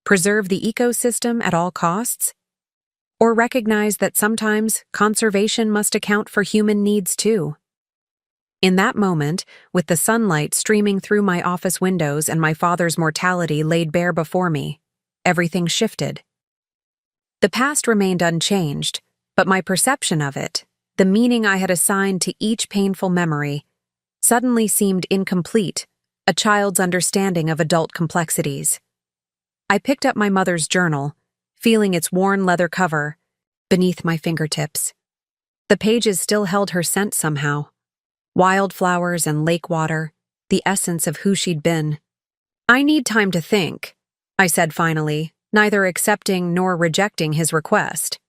Preserve the ecosystem at all costs? Or recognize that sometimes conservation must account for human needs too? In that moment, with the sunlight streaming through my office windows and my father's mortality laid bare before me, everything shifted. The past remained unchanged, but my perception of it, the meaning I had assigned to each painful memory, suddenly seemed incomplete, a child's understanding of adult complexities. I picked up my mother's journal, feeling its worn leather cover beneath my fingertips. The pages still held her scent somehow. Wildflowers and lake water, the essence of who she'd been. "I need time to think," I said finally, neither accepting nor rejecting his request.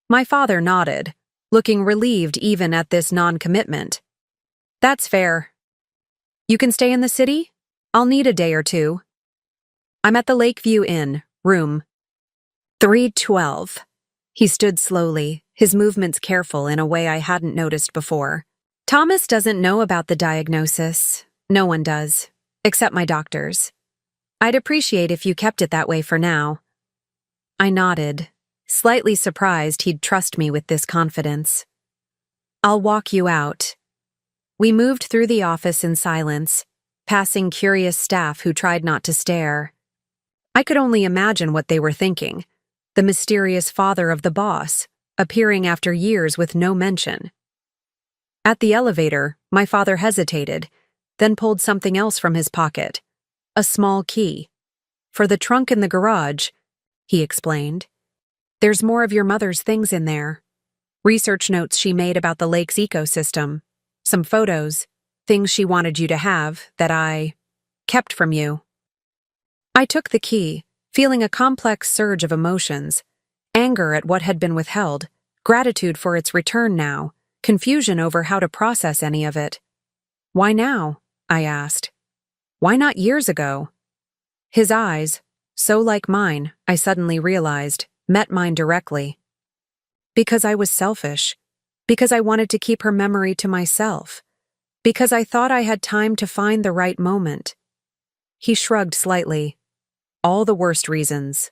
My father nodded, looking relieved even at this non-commitment. "That's fair. You can stay in the city? I'll need a day or two." "I'm at the Lakeview Inn, room 312. He stood slowly, his movements careful in a way I hadn't noticed before. "Thomas doesn't know about the diagnosis. No one does, except my doctors. I'd appreciate if you kept it that way for now." I nodded, slightly surprised he'd trust me with this confidence. "I'll walk you out." We moved through the office in silence, passing curious staff who tried not to stare. I could only imagine what they were thinking. The mysterious father of the boss, appearing after years with no mention. At the elevator, my father hesitated, then pulled something else from his pocket. A small key. "For the trunk in the garage," he explained. "There's more of your mother's things in there. Research notes she made about the lake's ecosystem. Some photos, things she wanted you to have that I kept from you." I took the key, feeling a complex surge of emotions. Anger at what had been withheld, gratitude for its return now, confusion over how to process any of it. "Why now?" I asked. "Why not years ago?" His eyes, so like mine, I suddenly realized, met mine directly. "Because I was selfish. Because I wanted to keep her memory to myself. Because I thought I had time to find the right moment." He shrugged slightly. "All the worst reasons."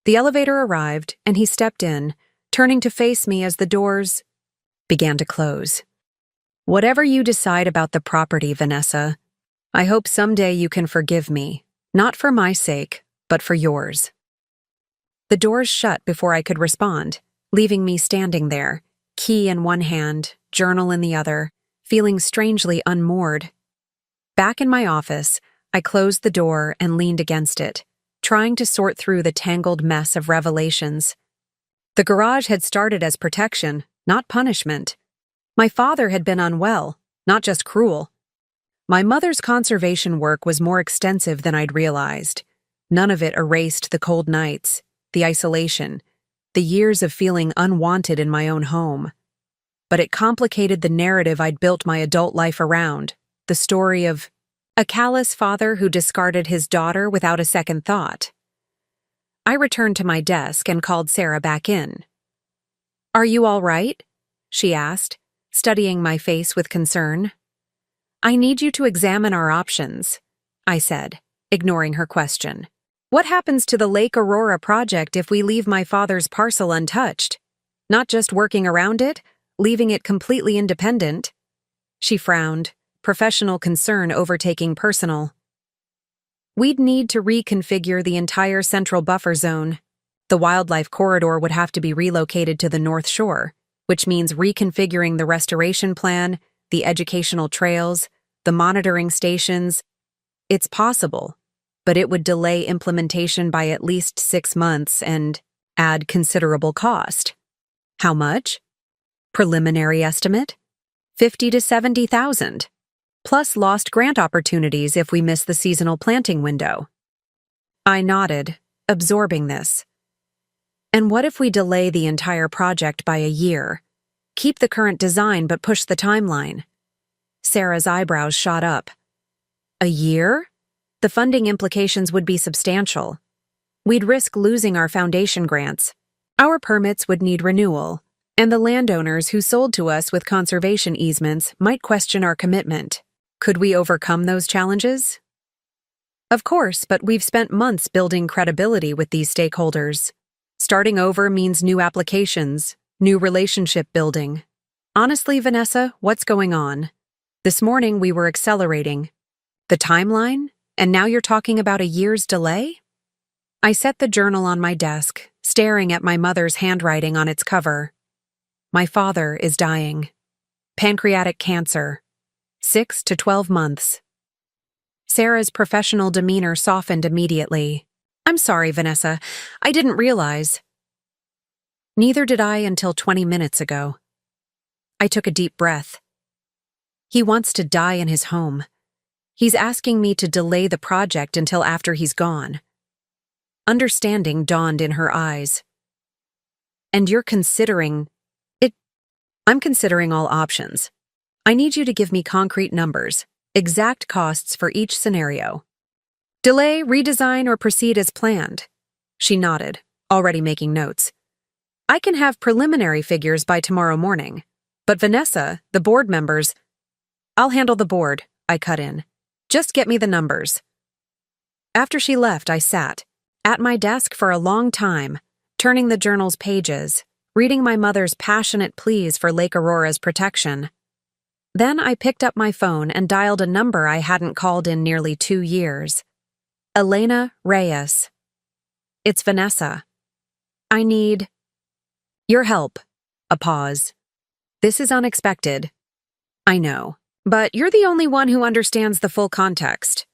The elevator arrived, and he stepped in, turning to face me as the doors began to close. "Whatever you decide about the property, Vanessa, I hope someday you can forgive me, not for my sake, but for yours." The doors shut before I could respond, leaving me standing there, key in one hand, journal in the other, feeling strangely unmoored. Back in my office, I closed the door and leaned against it, trying to sort through the tangled mess of revelations. The garage had started as protection, not punishment. My father had been unwell, not just cruel. My mother's conservation work was more extensive than I'd realized. None of it erased the cold nights, the isolation, the years of feeling unwanted in my own home. But it complicated the narrative I'd built my adult life around, the story of a callous father who discarded his daughter without a second thought. I returned to my desk and called Sarah back in. "Are you all right?" she asked, studying my face with concern. "I need you to examine our options," I said, ignoring her question. "What happens to the Lake Aurora project if we leave my father's parcel untouched? Not just working around it, leaving it completely independent." She frowned, professional concern overtaking personal. "We'd need to reconfigure the entire central buffer zone. The wildlife corridor would have to be relocated to the North Shore, which means reconfiguring the restoration plan, the educational trails, the monitoring stations. It's possible, but it would delay implementation by at least 6 months and add considerable cost." "How much?" "Preliminary estimate? 50 to 70,000. Plus lost grant opportunities if we miss the seasonal planting window." I nodded, absorbing this. "And what if we delay the entire project by a year? Keep the current design but push the timeline?" Sarah's eyebrows shot up. "A year? The funding implications would be substantial. We'd risk losing our foundation grants. Our permits would need renewal, and the landowners who sold to us with conservation easements might question our commitment. Could we overcome those challenges?" "Of course, but we've spent months building credibility with these stakeholders. Starting over means new applications, new relationship building. Honestly, Vanessa, what's going on? This morning we were accelerating. The timeline? And now you're talking about a year's delay?" I set the journal on my desk, staring at my mother's handwriting on its cover. "My father is dying. Pancreatic cancer. 6 to 12 months. Sarah's professional demeanor softened immediately. I'm sorry, Vanessa. I didn't realize. Neither did I until 20 minutes ago. I took a deep breath. He wants to die in his home. He's asking me to delay the project until after he's gone. Understanding dawned in her eyes. And you're considering it? I'm considering all options. I need you to give me concrete numbers, exact costs for each scenario. Delay, redesign, or proceed as planned. She nodded, already making notes. I can have preliminary figures by tomorrow morning. But Vanessa, the board members— I'll handle the board, I cut in. Just get me the numbers. After she left, I sat at my desk for a long time, turning the journal's pages, reading my mother's passionate pleas for Lake Aurora's protection. Then I picked up my phone and dialed a number I hadn't called in nearly 2 years. Elena Reyes. It's Vanessa. I need your help. A pause. This is unexpected. I know, but you're the only one who understands the full context.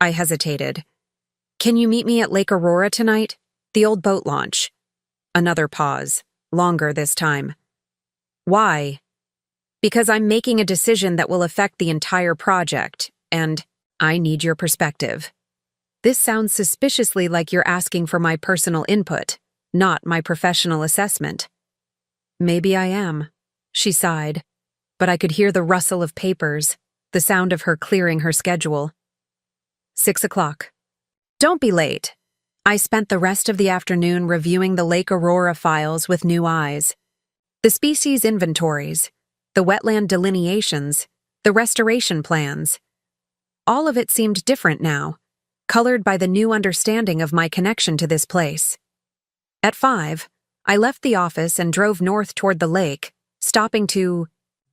I hesitated. Can you meet me at Lake Aurora tonight? The old boat launch. Another pause, longer this time. Why? Because I'm making a decision that will affect the entire project, and I need your perspective. This sounds suspiciously like you're asking for my personal input, not my professional assessment. Maybe I am, she sighed, but I could hear the rustle of papers, the sound of her clearing her schedule. 6 o'clock. Don't be late. I spent the rest of the afternoon reviewing the Lake Aurora files with new eyes. The species inventories, the wetland delineations, the restoration plans. All of it seemed different now, colored by the new understanding of my connection to this place. At 5, I left the office and drove north toward the lake, stopping to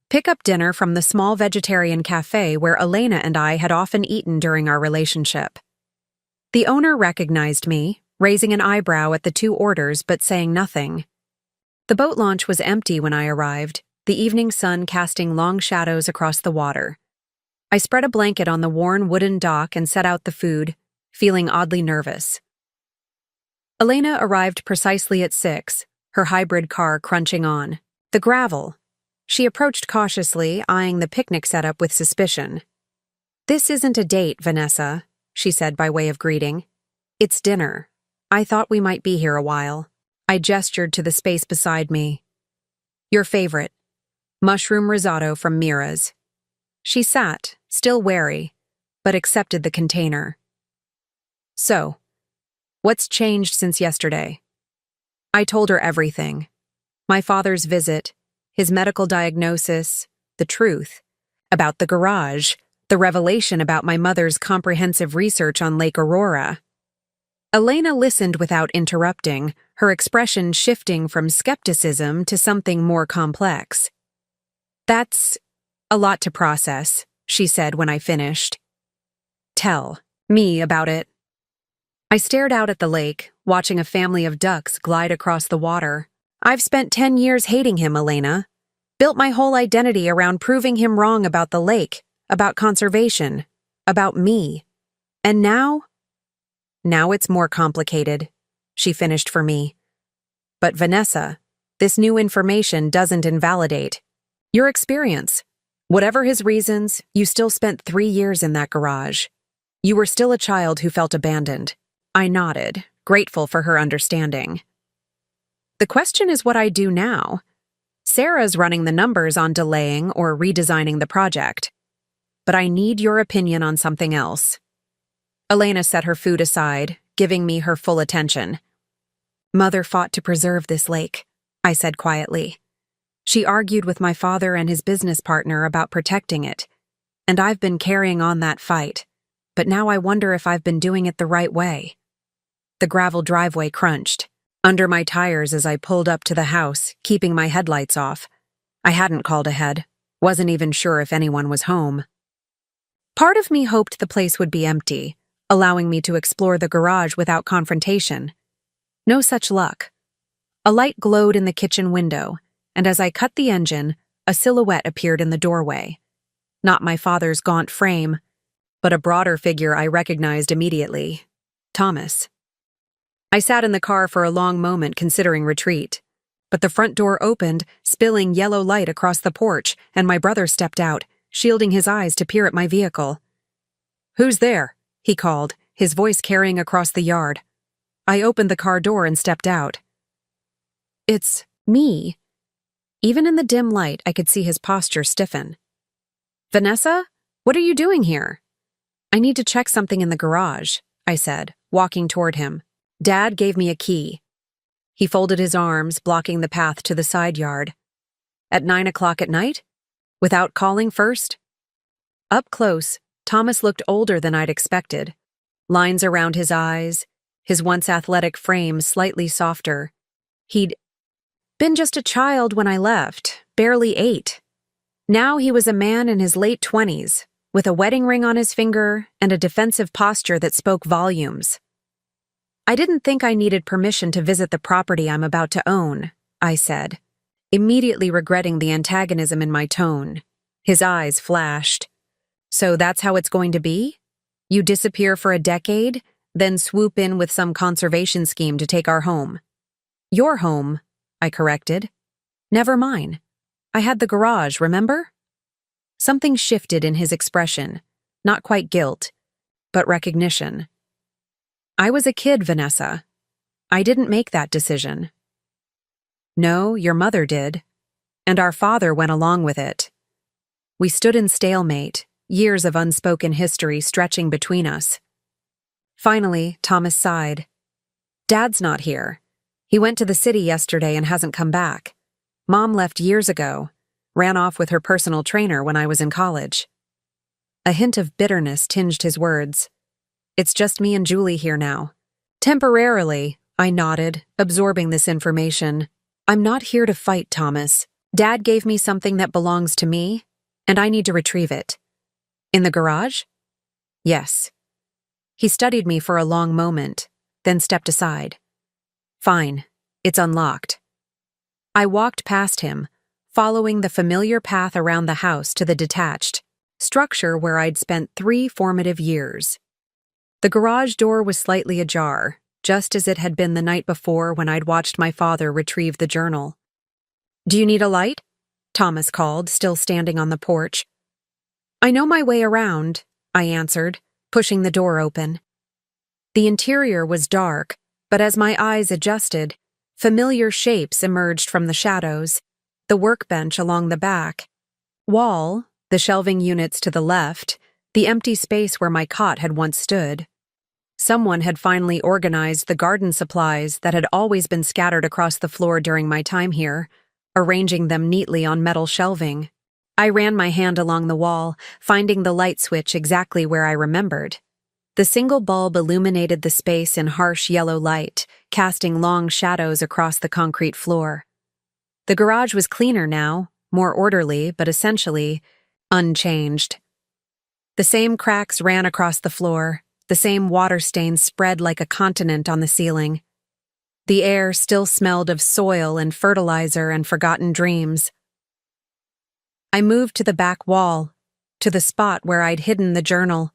pick up dinner from the small vegetarian cafe where Elena and I had often eaten during our relationship. The owner recognized me, raising an eyebrow at the 2 orders but saying nothing. The boat launch was empty when I arrived, the evening sun casting long shadows across the water. I spread a blanket on the worn wooden dock and set out the food, feeling oddly nervous. Elena arrived precisely at 6, her hybrid car crunching on. The gravel. She approached cautiously, eyeing the picnic setup with suspicion. This isn't a date, Vanessa, she said by way of greeting. It's dinner. I thought we might be here a while. I gestured to the space beside me. Your favorite. Mushroom risotto from Mira's. She sat, still wary, but accepted the container. So, what's changed since yesterday? I told her everything. My father's visit, his medical diagnosis, the truth, about the garage, the revelation about my mother's comprehensive research on Lake Aurora. Elena listened without interrupting, her expression shifting from skepticism to something more complex. That's a lot to process, she said when I finished. Tell me about it. I stared out at the lake, watching a family of ducks glide across the water. I've spent 10 years hating him, Elena. Built my whole identity around proving him wrong about the lake, about conservation, about me. And now? Now it's more complicated, she finished for me. But Vanessa, this new information doesn't invalidate your experience. Whatever his reasons, you still spent 3 years in that garage. You were still a child who felt abandoned. I nodded, grateful for her understanding. The question is what I do now. Sarah's running the numbers on delaying or redesigning the project. But I need your opinion on something else. Elena set her food aside, giving me her full attention. Mother fought to preserve this lake, I said quietly. She argued with my father and his business partner about protecting it, and I've been carrying on that fight, but now I wonder if I've been doing it the right way. The gravel driveway crunched under my tires as I pulled up to the house, keeping my headlights off. I hadn't called ahead, wasn't even sure if anyone was home. Part of me hoped the place would be empty, allowing me to explore the garage without confrontation. No such luck. A light glowed in the kitchen window, and as I cut the engine, a silhouette appeared in the doorway. Not my father's gaunt frame, but a broader figure I recognized immediately. Thomas. I sat in the car for a long moment considering retreat. But the front door opened, spilling yellow light across the porch, and my brother stepped out, shielding his eyes to peer at my vehicle. "Who's there?" he called, his voice carrying across the yard. I opened the car door and stepped out. "It's me." Even in the dim light, I could see his posture stiffen. "Vanessa, what are you doing here?" "I need to check something in the garage," I said, walking toward him. "Dad gave me a key." He folded his arms, blocking the path to the side yard. "At 9 o'clock at night? Without calling first?" Up close, Thomas looked older than I'd expected. Lines around his eyes, his once athletic frame slightly softer. He'd been just a child when I left, barely 8. Now he was a man in his late 20s, with a wedding ring on his finger and a defensive posture that spoke volumes. "I didn't think I needed permission to visit the property I'm about to own," I said, immediately regretting the antagonism in my tone. His eyes flashed. "So that's how it's going to be? You disappear for a decade, then swoop in with some conservation scheme to take our home." "Your home," I corrected. "Never mine. I had the garage, remember?" Something shifted in his expression, not quite guilt, but recognition. "I was a kid, Vanessa. I didn't make that decision." "No, your mother did. And our father went along with it." We stood in stalemate, years of unspoken history stretching between us. Finally, Thomas sighed. "Dad's not here. He went to the city yesterday and hasn't come back. Mom left years ago, ran off with her personal trainer when I was in college." A hint of bitterness tinged his words. "It's just me and Julie here now." "Temporarily," I nodded, absorbing this information. "I'm not here to fight, Thomas. Dad gave me something that belongs to me, and I need to retrieve it." "In the garage?" "Yes." He studied me for a long moment, then stepped aside. "Fine. It's unlocked." I walked past him, following the familiar path around the house to the detached structure where I'd spent 3 formative years. The garage door was slightly ajar, just as it had been the night before when I'd watched my father retrieve the journal. "Do you need a light?" Thomas called, still standing on the porch. "I know my way around," I answered, pushing the door open. The interior was dark, but as my eyes adjusted, familiar shapes emerged from the shadows. The workbench along the back wall, the shelving units to the left, the empty space where my cot had once stood. Someone had finally organized the garden supplies that had always been scattered across the floor during my time here, arranging them neatly on metal shelving. I ran my hand along the wall, finding the light switch exactly where I remembered. The single bulb illuminated the space in harsh yellow light, casting long shadows across the concrete floor. The garage was cleaner now, more orderly, but essentially unchanged. The same cracks ran across the floor, the same water stains spread like a continent on the ceiling. The air still smelled of soil and fertilizer and forgotten dreams. I moved to the back wall, to the spot where I'd hidden the journal.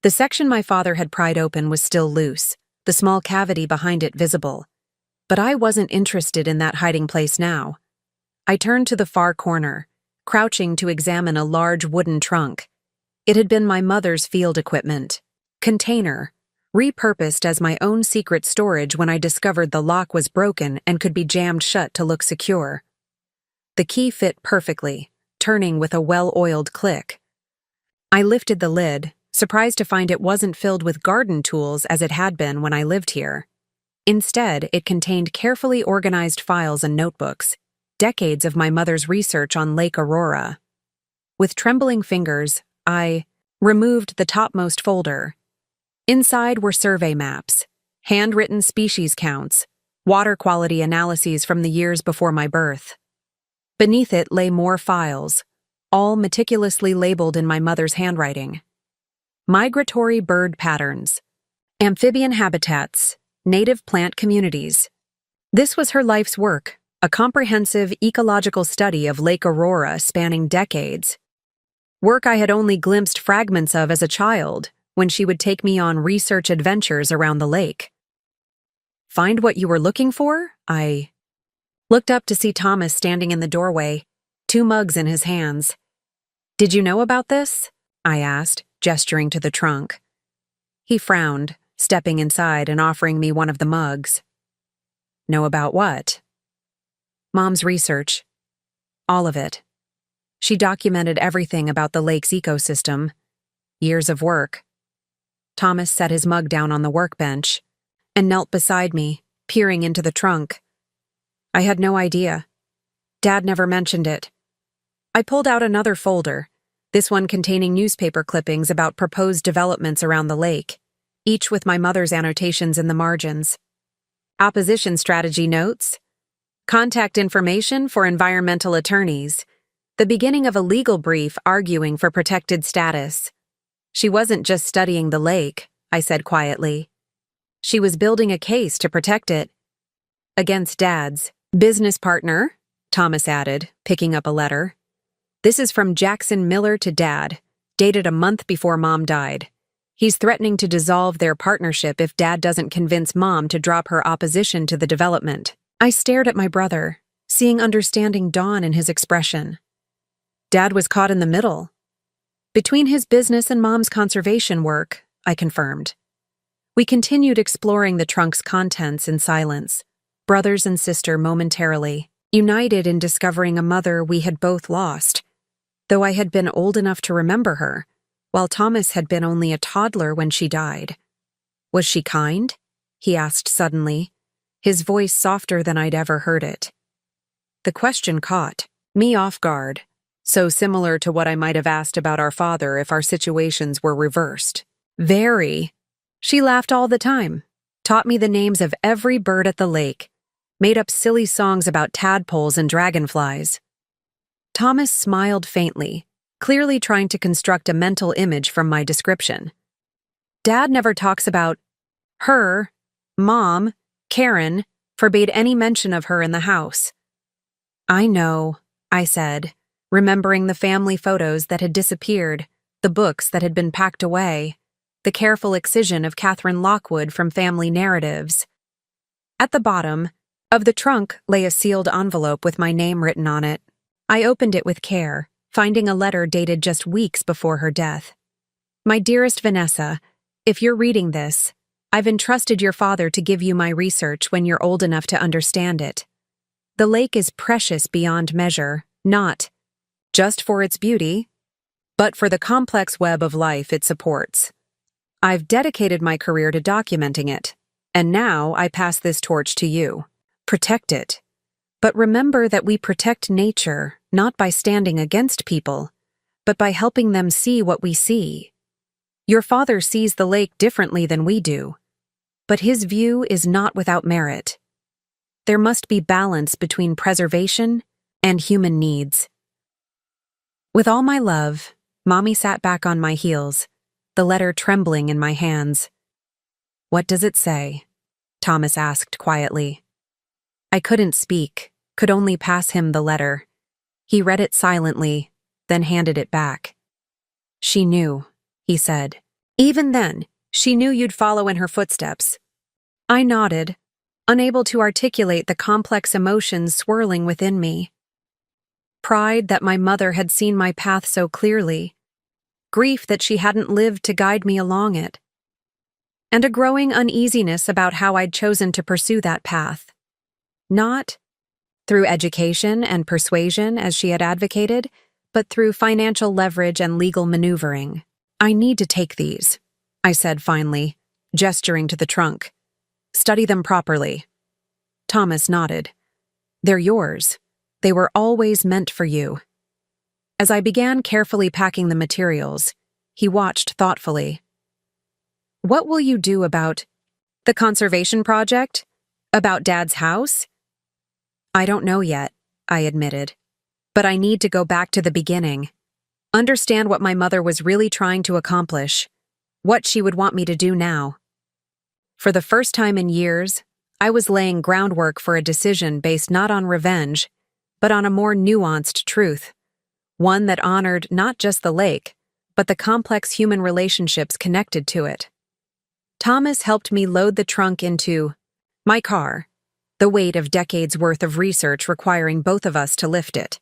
The section my father had pried open was still loose, the small cavity behind it visible. But I wasn't interested in that hiding place now. I turned to the far corner, crouching to examine a large wooden trunk. It had been my mother's field equipment container, repurposed as my own secret storage when I discovered the lock was broken and could be jammed shut to look secure. The key fit perfectly, turning with a well-oiled click. I lifted the lid, surprised to find it wasn't filled with garden tools as it had been when I lived here. Instead, it contained carefully organized files and notebooks, decades of my mother's research on Lake Aurora. With trembling fingers, I removed the topmost folder. Inside were survey maps, handwritten species counts, water quality analyses from the years before my birth. Beneath it lay more files, all meticulously labeled in my mother's handwriting. Migratory bird patterns, amphibian habitats, native plant communities. This was her life's work, a comprehensive ecological study of Lake Aurora spanning decades. Work I had only glimpsed fragments of as a child, when she would take me on research adventures around the lake. Find what you were looking for? I looked up to see Thomas standing in the doorway, 2 mugs in his hands. Did you know about this? I asked, gesturing to the trunk. He frowned, stepping inside and offering me one of the mugs. Know about what? Mom's research. All of it. She documented everything about the lake's ecosystem. Years of work. Thomas set his mug down on the workbench and knelt beside me, peering into the trunk. I had no idea. Dad never mentioned it. I pulled out another folder, this one containing newspaper clippings about proposed developments around the lake, each with my mother's annotations in the margins. Opposition strategy notes. Contact information for environmental attorneys. The beginning of a legal brief arguing for protected status. She wasn't just studying the lake, I said quietly. She was building a case to protect it. Against Dad's business partner, Thomas added, picking up a letter. This is from Jackson Miller to Dad, dated a month before Mom died. He's threatening to dissolve their partnership if Dad doesn't convince Mom to drop her opposition to the development. I stared at my brother, seeing understanding dawn in his expression. Dad was caught in the middle. Between his business and Mom's conservation work, I confirmed. We continued exploring the trunk's contents in silence, brothers and sister momentarily, united in discovering a mother we had both lost, though I had been old enough to remember her, while Thomas had been only a toddler when she died. Was she kind? He asked suddenly, his voice softer than I'd ever heard it. The question caught me off guard, so similar to what I might have asked about our father if our situations were reversed. Very. She laughed all the time, taught me the names of every bird at the lake, made up silly songs about tadpoles and dragonflies. Thomas smiled faintly, clearly trying to construct a mental image from my description. Dad never talks about her. Mom, Karen, forbade any mention of her in the house. I know, I said, remembering the family photos that had disappeared, the books that had been packed away, the careful excision of Catherine Lockwood from family narratives. At the bottom of the trunk lay a sealed envelope with my name written on it. I opened it with care, finding a letter dated just weeks before her death. My dearest Vanessa, if you're reading this, I've entrusted your father to give you my research when you're old enough to understand it. The lake is precious beyond measure, not just for its beauty, but for the complex web of life it supports. I've dedicated my career to documenting it, and now I pass this torch to you. Protect it. But remember that we protect nature not by standing against people, but by helping them see what we see. Your father sees the lake differently than we do, but his view is not without merit. There must be balance between preservation and human needs. With all my love, Mommy sat back on my heels, the letter trembling in my hands. What does it say? Thomas asked quietly. I couldn't speak, could only pass him the letter. He read it silently, then handed it back. She knew, he said. Even then, she knew you'd follow in her footsteps. I nodded, unable to articulate the complex emotions swirling within me. Pride that my mother had seen my path so clearly, grief that she hadn't lived to guide me along it, and a growing uneasiness about how I'd chosen to pursue that path. Not through education and persuasion as she had advocated, but through financial leverage and legal maneuvering. I need to take these, I said finally, gesturing to the trunk. Study them properly. Thomas nodded. They're yours. They were always meant for you. As I began carefully packing the materials, he watched thoughtfully. What will you do about the conservation project? About Dad's house? I don't know yet, I admitted. But I need to go back to the beginning. Understand what my mother was really trying to accomplish. What she would want me to do now. For the first time in years, I was laying groundwork for a decision based not on revenge, but on a more nuanced truth. One that honored not just the lake, but the complex human relationships connected to it. Thomas helped me load the trunk into My car, the weight of decades' worth of research requiring both of us to lift it.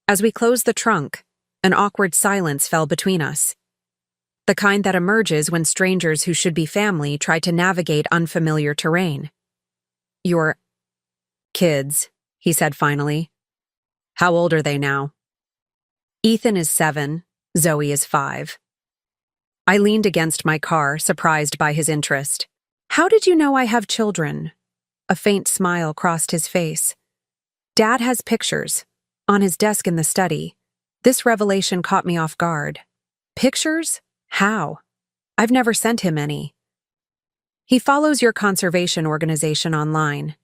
As we closed the trunk, an awkward silence fell between us. The kind that emerges when strangers who should be family try to navigate unfamiliar terrain. Your kids, he said finally. How old are they now? Ethan is 7, Zoe is 5. I leaned against my car, surprised by his interest. How did you know I have children? A faint smile crossed his face. Dad has pictures, on his desk in the study. This revelation caught me off guard. Pictures? How? I've never sent him any. He follows your conservation organization online.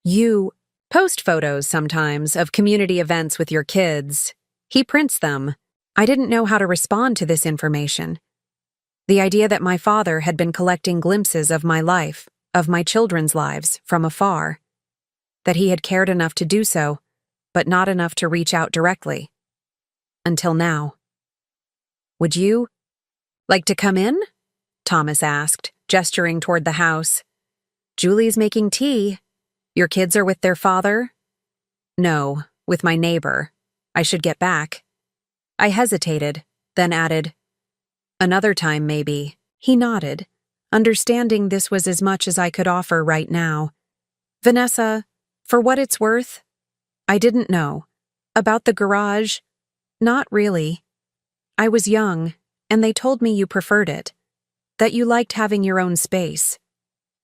You post photos sometimes of community events with your kids. He prints them. I didn't know how to respond to this information. The idea that my father had been collecting glimpses of my life, of my children's lives, from afar. That he had cared enough to do so, but not enough to reach out directly. Until now. Would you like to come in? Thomas asked, gesturing toward the house. Julie's making tea. Your kids are with their father? No, with my neighbor. I should get back. I hesitated, then added, another time, maybe. He nodded, understanding this was as much as I could offer right now. Vanessa, for what it's worth, I didn't know. About the garage? Not really. I was young, and they told me you preferred it. That you liked having your own space.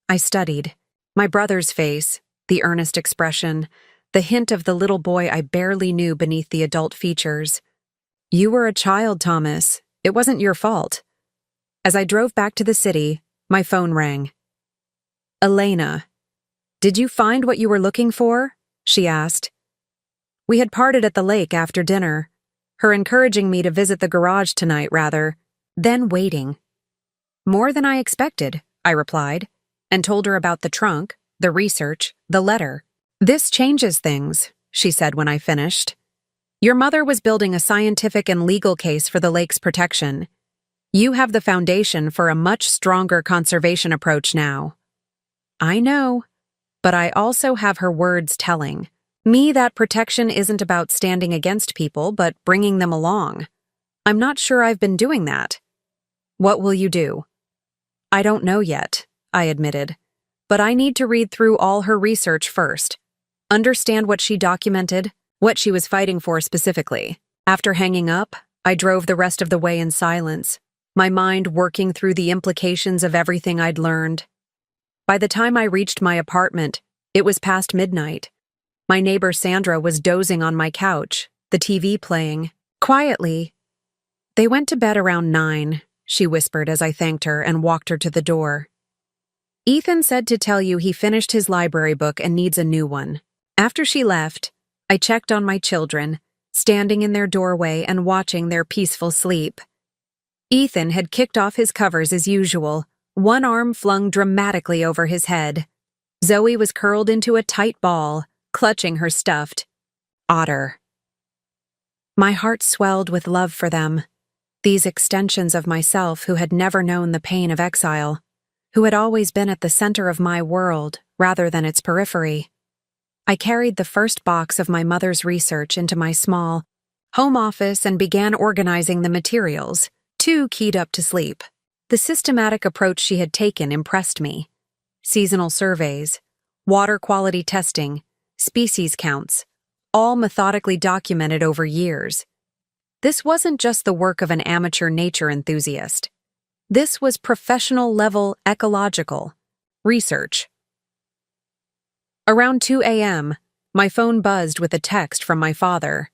I studied. My brother's face, the earnest expression, the hint of the little boy I barely knew beneath the adult features. You were a child, Thomas. It wasn't your fault. As I drove back to the city, my phone rang. Elena, did you find what you were looking for? She asked. We had parted at the lake after dinner, her encouraging me to visit the garage tonight rather, then waiting. More than I expected, I replied, and told her about the trunk, the research, the letter. This changes things, she said when I finished. Your mother was building a scientific and legal case for the lake's protection. You have the foundation for a much stronger conservation approach now. I know, but I also have her words telling me that protection isn't about standing against people, but bringing them along. I'm not sure I've been doing that. What will you do? I don't know yet, I admitted, but I need to read through all her research first. Understand what she documented, what she was fighting for specifically. After hanging up, I drove the rest of the way in silence, my mind working through the implications of everything I'd learned. By the time I reached my apartment, it was past midnight. My neighbor Sandra was dozing on my couch, the TV playing. Quietly. They went to bed around 9, she whispered as I thanked her and walked her to the door. Ethan said to tell you he finished his library book and needs a new one. After she left, I checked on my children, standing in their doorway and watching their peaceful sleep. Ethan had kicked off his covers as usual, one arm flung dramatically over his head. Zoe was curled into a tight ball, clutching her stuffed otter. My heart swelled with love for them, these extensions of myself who had never known the pain of exile, who had always been at the center of my world rather than its periphery. I carried the first box of my mother's research into my small home office and began organizing the materials, too keyed up to sleep. The systematic approach she had taken impressed me. Seasonal surveys, water quality testing, species counts, all methodically documented over years. This wasn't just the work of an amateur nature enthusiast. This was professional-level ecological research. Around 2 a.m., my phone buzzed with a text from my father.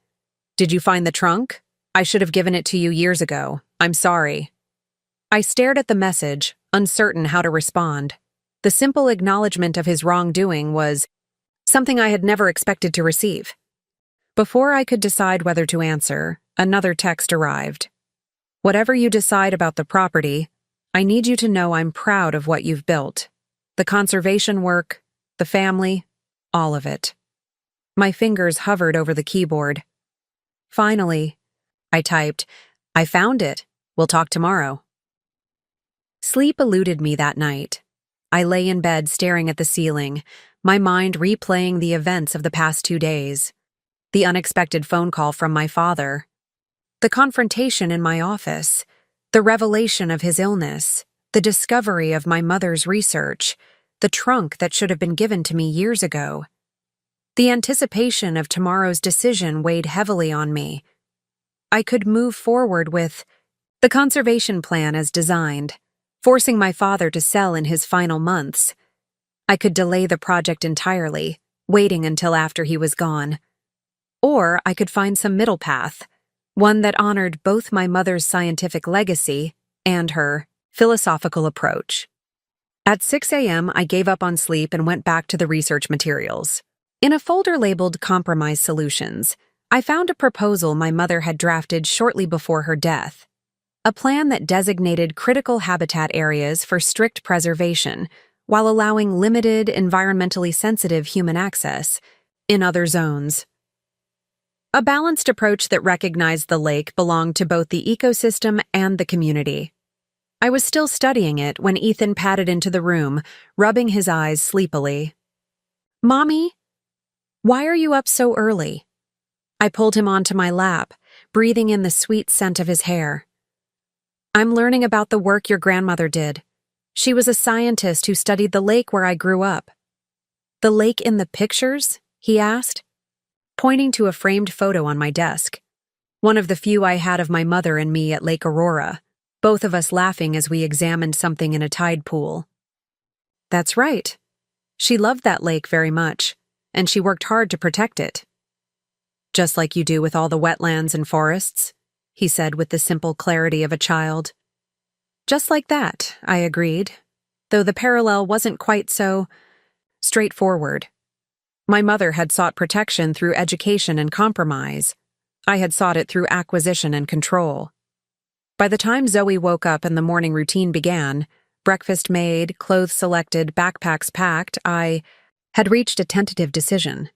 Did you find the trunk? I should have given it to you years ago. I'm sorry. I stared at the message, uncertain how to respond. The simple acknowledgement of his wrongdoing was something I had never expected to receive. Before I could decide whether to answer, another text arrived. Whatever you decide about the property, I need you to know I'm proud of what you've built. The conservation work, the family, all of it. My fingers hovered over the keyboard. Finally, I typed, I found it. We'll talk tomorrow. Sleep eluded me that night. I lay in bed staring at the ceiling, my mind replaying the events of the past 2 days. The unexpected phone call from my father, the confrontation in my office, the revelation of his illness, the discovery of my mother's research, the trunk that should have been given to me years ago. The anticipation of tomorrow's decision weighed heavily on me. I could move forward with the conservation plan as designed, forcing my father to sell in his final months. I could delay the project entirely, waiting until after he was gone. Or I could find some middle path, one that honored both my mother's scientific legacy and her philosophical approach. At 6 a.m., I gave up on sleep and went back to the research materials. In a folder labeled Compromise Solutions, I found a proposal my mother had drafted shortly before her death. A plan that designated critical habitat areas for strict preservation, while allowing limited, environmentally sensitive human access in other zones. A balanced approach that recognized the lake belonged to both the ecosystem and the community. I was still studying it when Ethan padded into the room, rubbing his eyes sleepily. "Mommy, why are you up so early?" I pulled him onto my lap, breathing in the sweet scent of his hair. "I'm learning about the work your grandmother did. She was a scientist who studied the lake where I grew up." "The lake in the pictures?" he asked, pointing to a framed photo on my desk. One of the few I had of my mother and me at Lake Aurora, both of us laughing as we examined something in a tide pool. "That's right. She loved that lake very much, and she worked hard to protect it." "Just like you do with all the wetlands and forests," he said with the simple clarity of a child. "Just like that," I agreed, though the parallel wasn't quite so straightforward. My mother had sought protection through education and compromise. I had sought it through acquisition and control. By the time Zoe woke up and the morning routine began, breakfast made, clothes selected, backpacks packed, I had reached a tentative decision.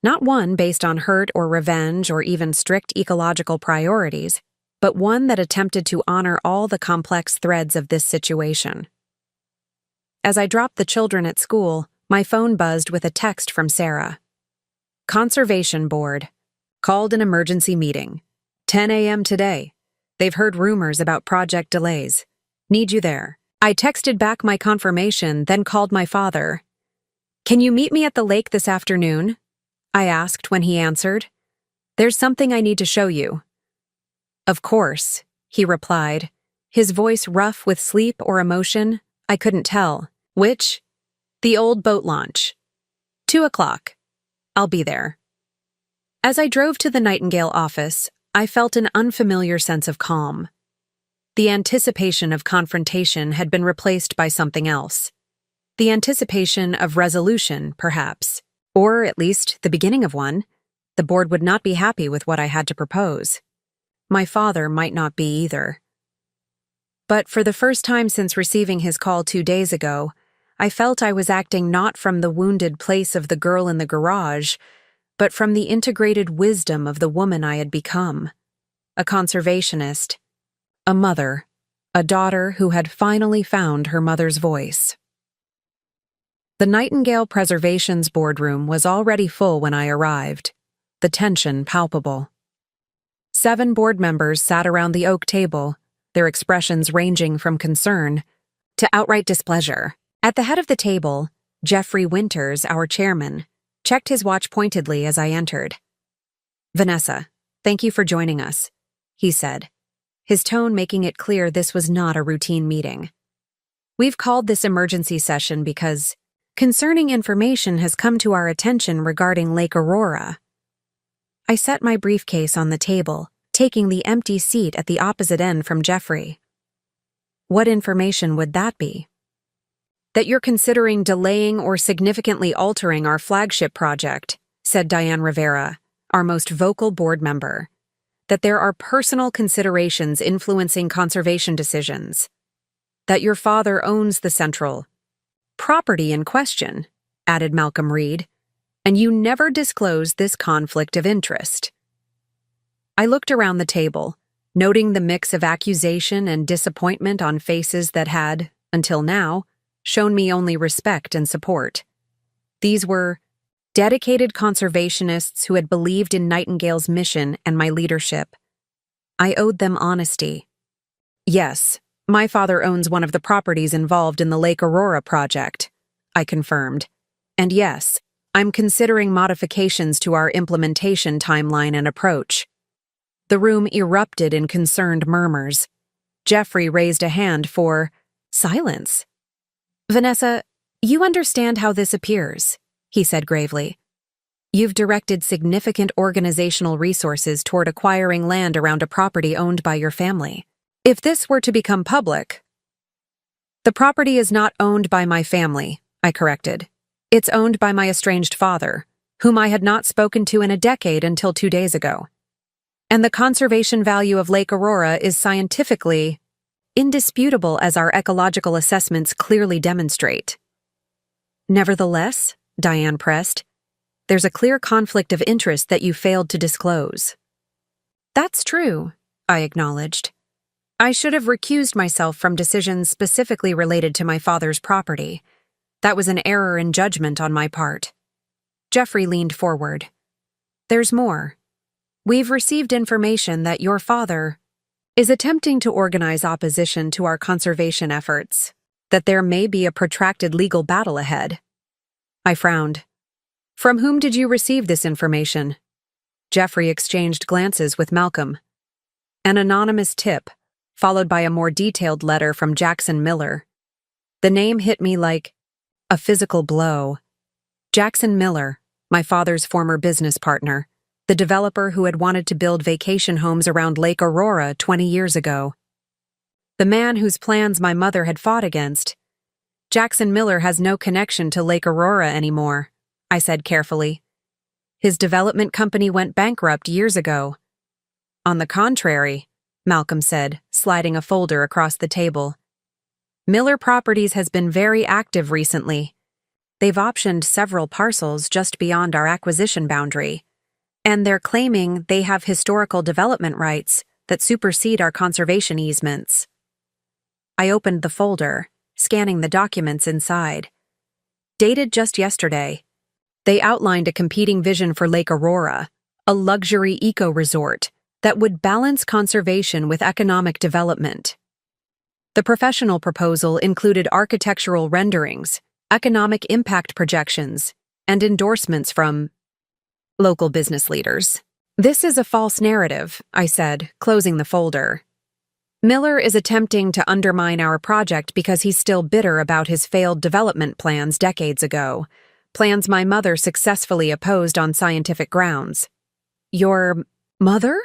Not one based on hurt or revenge or even strict ecological priorities, but one that attempted to honor all the complex threads of this situation. As I dropped the children at school, my phone buzzed with a text from Sarah. "Conservation Board. Called an emergency meeting. 10 a.m. today. They've heard rumors about project delays. Need you there." I texted back my confirmation, then called my father. "Can you meet me at the lake this afternoon?" I asked when he answered. "There's something I need to show you." "Of course," he replied, his voice rough with sleep or emotion. I couldn't tell. "Which?" "The old boat launch. 2 o'clock. I'll be there." As I drove to the Nightingale office, I felt an unfamiliar sense of calm. The anticipation of confrontation had been replaced by something else. The anticipation of resolution, perhaps, or at least the beginning of one. The board would not be happy with what I had to propose. My father might not be either. But for the first time since receiving his call 2 days ago, I felt I was acting not from the wounded place of the girl in the garage, but from the integrated wisdom of the woman I had become. A conservationist, a mother, a daughter who had finally found her mother's voice. The Nightingale Preservation's boardroom was already full when I arrived, the tension palpable. 7 board members sat around the oak table, their expressions ranging from concern to outright displeasure. At the head of the table, Jeffrey Winters, our chairman, checked his watch pointedly as I entered. "Vanessa, thank you for joining us," he said, his tone making it clear this was not a routine meeting. "We've called this emergency session because concerning information has come to our attention regarding Lake Aurora." I set my briefcase on the table, taking the empty seat at the opposite end from Jeffrey. "What information would that be?" "That you're considering delaying or significantly altering our flagship project," said Diane Rivera, our most vocal board member. "That there are personal considerations influencing conservation decisions. That your father owns the central property in question," added Malcolm Reed, "and you never disclosed this conflict of interest." I looked around the table, noting the mix of accusation and disappointment on faces that had, until now, shown me only respect and support. These were dedicated conservationists who had believed in Nightingale's mission and my leadership. I owed them honesty. Yes, my father owns one of the properties involved in the Lake Aurora project, I confirmed. And yes, I'm considering modifications to our implementation timeline and approach. The room erupted in concerned murmurs. Jeffrey raised a hand for silence. Vanessa, you understand how this appears, he said gravely. You've directed significant organizational resources toward acquiring land around a property owned by your family. If this were to become public— The property is not owned by my family, I corrected. It's owned by my estranged father, whom I had not spoken to in a decade until 2 days ago. And the conservation value of Lake Aurora is scientifically indisputable, as our ecological assessments clearly demonstrate. Nevertheless, Diane pressed, there's a clear conflict of interest that you failed to disclose. That's true, I acknowledged. I should have recused myself from decisions specifically related to my father's property. That was an error in judgment on my part. Jeffrey leaned forward. There's more. We've received information that your father is attempting to organize opposition to our conservation efforts, that there may be a protracted legal battle ahead. I frowned. From whom did you receive this information? Jeffrey exchanged glances with Malcolm. An anonymous tip, followed by a more detailed letter from Jackson Miller. The name hit me like a physical blow. Jackson Miller, my father's former business partner, the developer who had wanted to build vacation homes around Lake Aurora 20 years ago. The man whose plans my mother had fought against. Jackson Miller has no connection to Lake Aurora anymore, I said carefully. His development company went bankrupt years ago. On the contrary, Malcolm said, sliding a folder across the table. Miller Properties has been very active recently. They've optioned several parcels just beyond our acquisition boundary, and they're claiming they have historical development rights that supersede our conservation easements. I opened the folder, scanning the documents inside. Dated just yesterday, they outlined a competing vision for Lake Aurora, a luxury eco-resort that would balance conservation with economic development. The professional proposal included architectural renderings, economic impact projections, and endorsements from local business leaders. This is a false narrative, I said, closing the folder. Miller is attempting to undermine our project because he's still bitter about his failed development plans decades ago, plans my mother successfully opposed on scientific grounds. Your mother?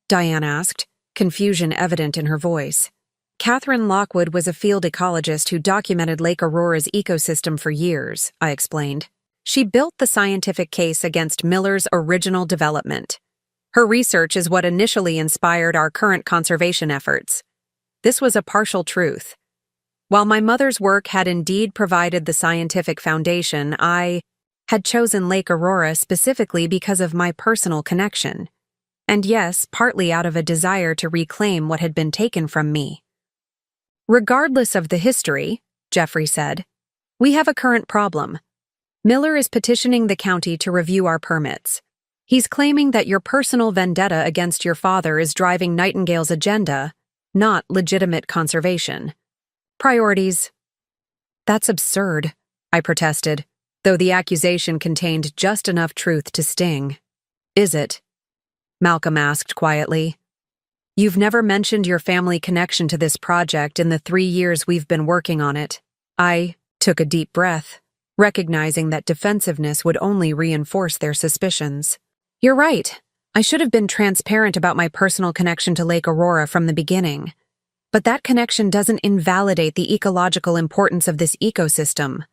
Diane asked, confusion evident in her voice. Catherine Lockwood was a field ecologist who documented Lake Aurora's ecosystem for years, I explained. She built the scientific case against Miller's original development. Her research is what initially inspired our current conservation efforts. This was a partial truth. While my mother's work had indeed provided the scientific foundation, I had chosen Lake Aurora specifically because of my personal connection. And yes, partly out of a desire to reclaim what had been taken from me. Regardless of the history, Jeffrey said, we have a current problem. Miller is petitioning the county to review our permits. He's claiming that your personal vendetta against your father is driving Nightingale's agenda, not legitimate conservation. Priorities. That's absurd, I protested, though the accusation contained just enough truth to sting. Is it? Malcolm asked quietly. You've never mentioned your family connection to this project in the 3 years we've been working on it. I took a deep breath, recognizing that defensiveness would only reinforce their suspicions. You're right. I should have been transparent about my personal connection to Lake Aurora from the beginning. But that connection doesn't invalidate the ecological importance of this ecosystem.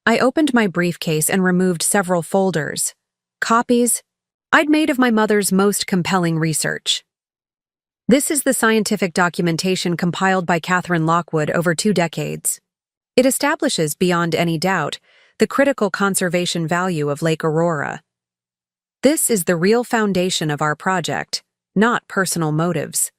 I opened my briefcase and removed several folders, copies I'd made of my mother's most compelling research. This is the scientific documentation compiled by Catherine Lockwood over 2 decades. It establishes beyond any doubt the critical conservation value of Lake Aurora. This is the real foundation of our project, not personal motives.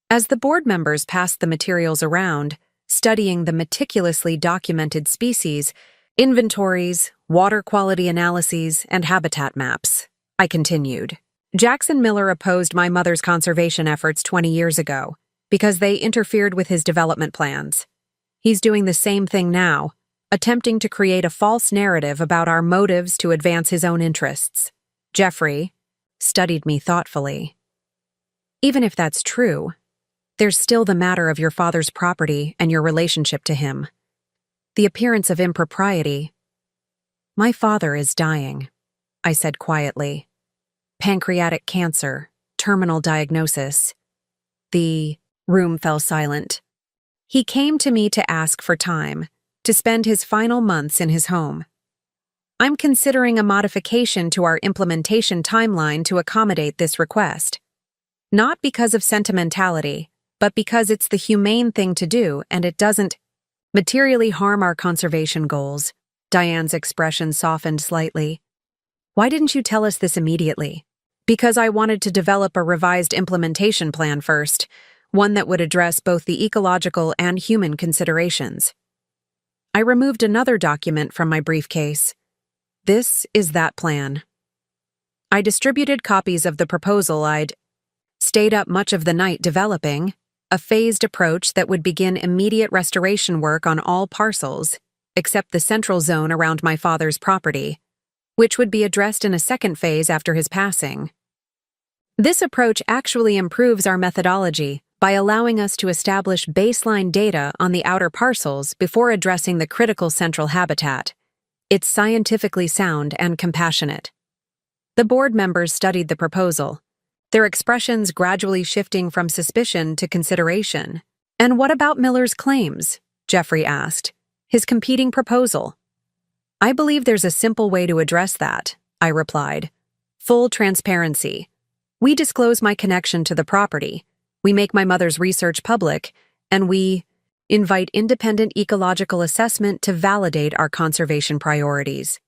As the board members passed the materials around, studying the meticulously documented species, inventories, water quality analyses, and habitat maps. I continued. Jackson Miller opposed my mother's conservation efforts 20 years ago because they interfered with his development plans. He's doing the same thing now, attempting to create a false narrative about our motives to advance his own interests. Jeffrey studied me thoughtfully. Even if that's true, there's still the matter of your father's property and your relationship to him. The appearance of impropriety. My father is dying, I said quietly. Pancreatic cancer, terminal diagnosis. The room fell silent. He came to me to ask for time, to spend his final months in his home. I'm considering a modification to our implementation timeline to accommodate this request. Not because of sentimentality, but because it's the humane thing to do and it doesn't materially harm our conservation goals. Diane's expression softened slightly. Why didn't you tell us this immediately? Because I wanted to develop a revised implementation plan first, one that would address both the ecological and human considerations. I removed another document from my briefcase. This is that plan. I distributed copies of the proposal I'd stayed up much of the night developing, a phased approach that would begin immediate restoration work on all parcels, except the central zone around my father's property, which would be addressed in a second phase after his passing. This approach actually improves our methodology by allowing us to establish baseline data on the outer parcels before addressing the critical central habitat. It's scientifically sound and compassionate. The board members studied the proposal, their expressions gradually shifting from suspicion to consideration. And what about Miller's claims? Jeffrey asked. His competing proposal. I believe there's a simple way to address that, I replied. Full transparency. We disclose my connection to the property, we make my mother's research public, and we invite independent ecological assessment to validate our conservation priorities.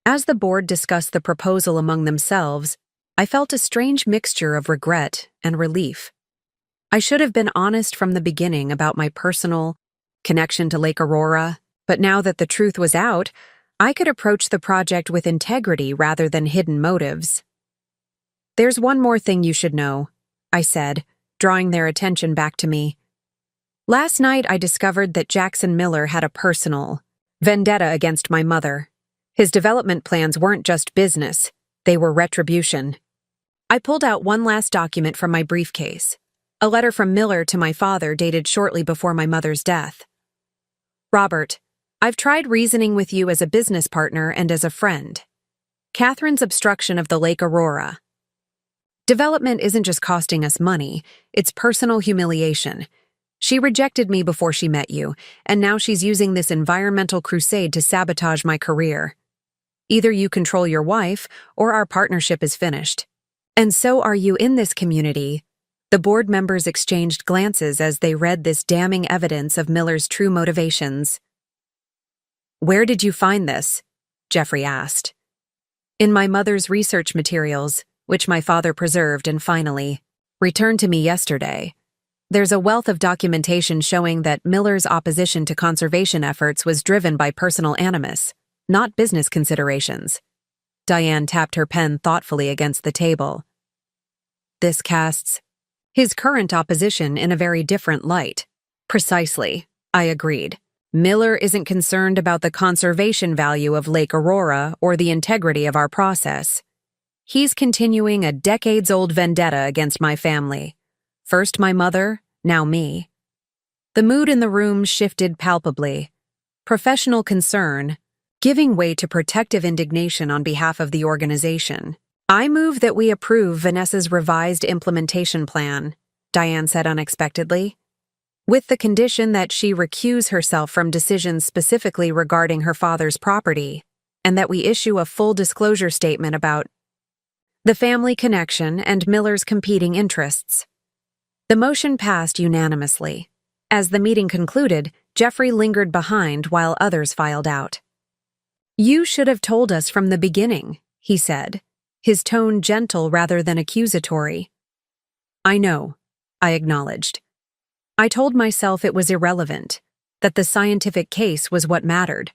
As the board discussed the proposal among themselves, I felt a strange mixture of regret and relief. I should have been honest from the beginning about my personal connection to Lake Aurora, but now that the truth was out, I could approach the project with integrity rather than hidden motives. There's one more thing you should know, I said, drawing their attention back to me. Last night I discovered that Jackson Miller had a personal vendetta against my mother. His development plans weren't just business, they were retribution. I pulled out one last document from my briefcase, a letter from Miller to my father dated shortly before my mother's death. Robert, I've tried reasoning with you as a business partner and as a friend. Catherine's obstruction of the Lake Aurora. Development isn't just costing us money, it's personal humiliation. She rejected me before she met you, and now she's using this environmental crusade to sabotage my career. Either you control your wife, or our partnership is finished. And so are you in this community. The board members exchanged glances as they read this damning evidence of Miller's true motivations. Where did you find this? Jeffrey asked. In my mother's research materials, which my father preserved and finally returned to me yesterday. There's a wealth of documentation showing that Miller's opposition to conservation efforts was driven by personal animus, not business considerations. Diane tapped her pen thoughtfully against the table. This casts his current opposition in a very different light. Precisely, I agreed. Miller isn't concerned about the conservation value of Lake Aurora or the integrity of our process. He's continuing a decades-old vendetta against my family. First my mother, now me. The mood in the room shifted palpably. Professional concern, giving way to protective indignation on behalf of the organization. I move that we approve Vanessa's revised implementation plan, Diane said unexpectedly, with the condition that she recuse herself from decisions specifically regarding her father's property, and that we issue a full disclosure statement about the family connection and Miller's competing interests. The motion passed unanimously. As the meeting concluded, Jeffrey lingered behind while others filed out. You should have told us from the beginning, he said, his tone gentle rather than accusatory. I know, I acknowledged. I told myself it was irrelevant, that the scientific case was what mattered.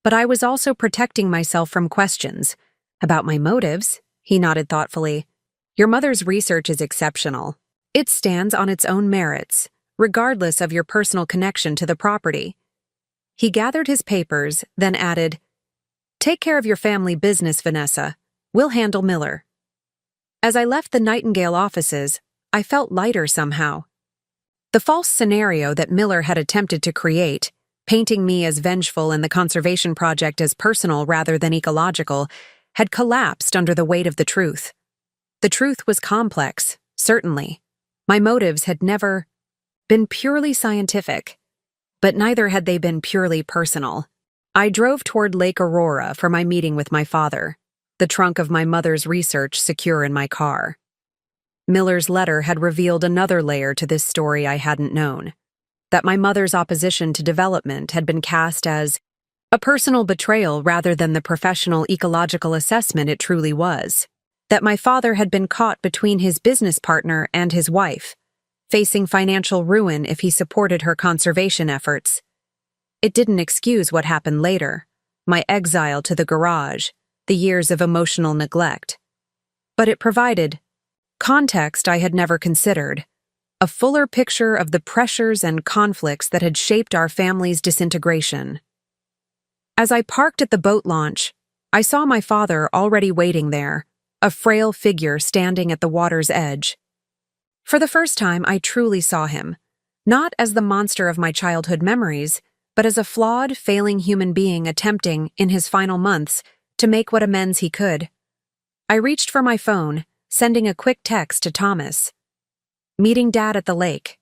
But I was also protecting myself from questions. About my motives, he nodded thoughtfully. Your mother's research is exceptional. It stands on its own merits, regardless of your personal connection to the property. He gathered his papers, then added, Take care of your family business, Vanessa. We'll handle Miller. As I left the Nightingale offices, I felt lighter somehow. The false scenario that Miller had attempted to create, painting me as vengeful and the conservation project as personal rather than ecological, had collapsed under the weight of the truth. The truth was complex, certainly. My motives had never been purely scientific, but neither had they been purely personal. I drove toward Lake Aurora for my meeting with my father, the trunk of my mother's research secure in my car. Miller's letter had revealed another layer to this story I hadn't known, that my mother's opposition to development had been cast as a personal betrayal rather than the professional ecological assessment it truly was, that my father had been caught between his business partner and his wife, facing financial ruin if he supported her conservation efforts. It didn't excuse what happened later, my exile to the garage, the years of emotional neglect. But it provided context I had never considered, a fuller picture of the pressures and conflicts that had shaped our family's disintegration. As I parked at the boat launch, I saw my father already waiting there, a frail figure standing at the water's edge. For the first time, I truly saw him, not as the monster of my childhood memories, but as a flawed, failing human being attempting, in his final months, to make what amends he could. I reached for my phone, sending a quick text to Thomas. Meeting Dad at the lake.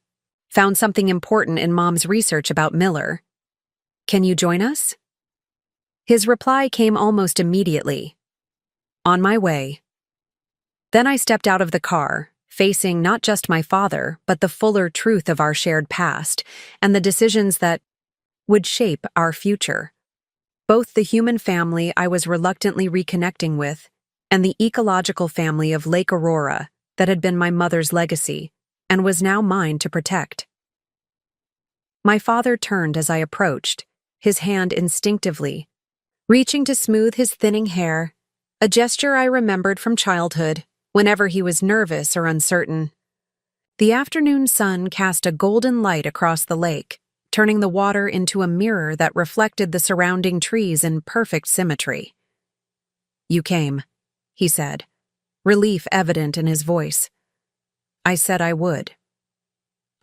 Found something important in Mom's research about Miller. Can you join us? His reply came almost immediately. On my way. Then I stepped out of the car, facing not just my father, but the fuller truth of our shared past and the decisions that would shape our future. Both the human family I was reluctantly reconnecting with and the ecological family of Lake Aurora that had been my mother's legacy and was now mine to protect. My father turned as I approached, his hand instinctively, reaching to smooth his thinning hair, a gesture I remembered from childhood whenever he was nervous or uncertain. The afternoon sun cast a golden light across the lake, turning the water into a mirror that reflected the surrounding trees in perfect symmetry. You came, he said, relief evident in his voice. I said I would.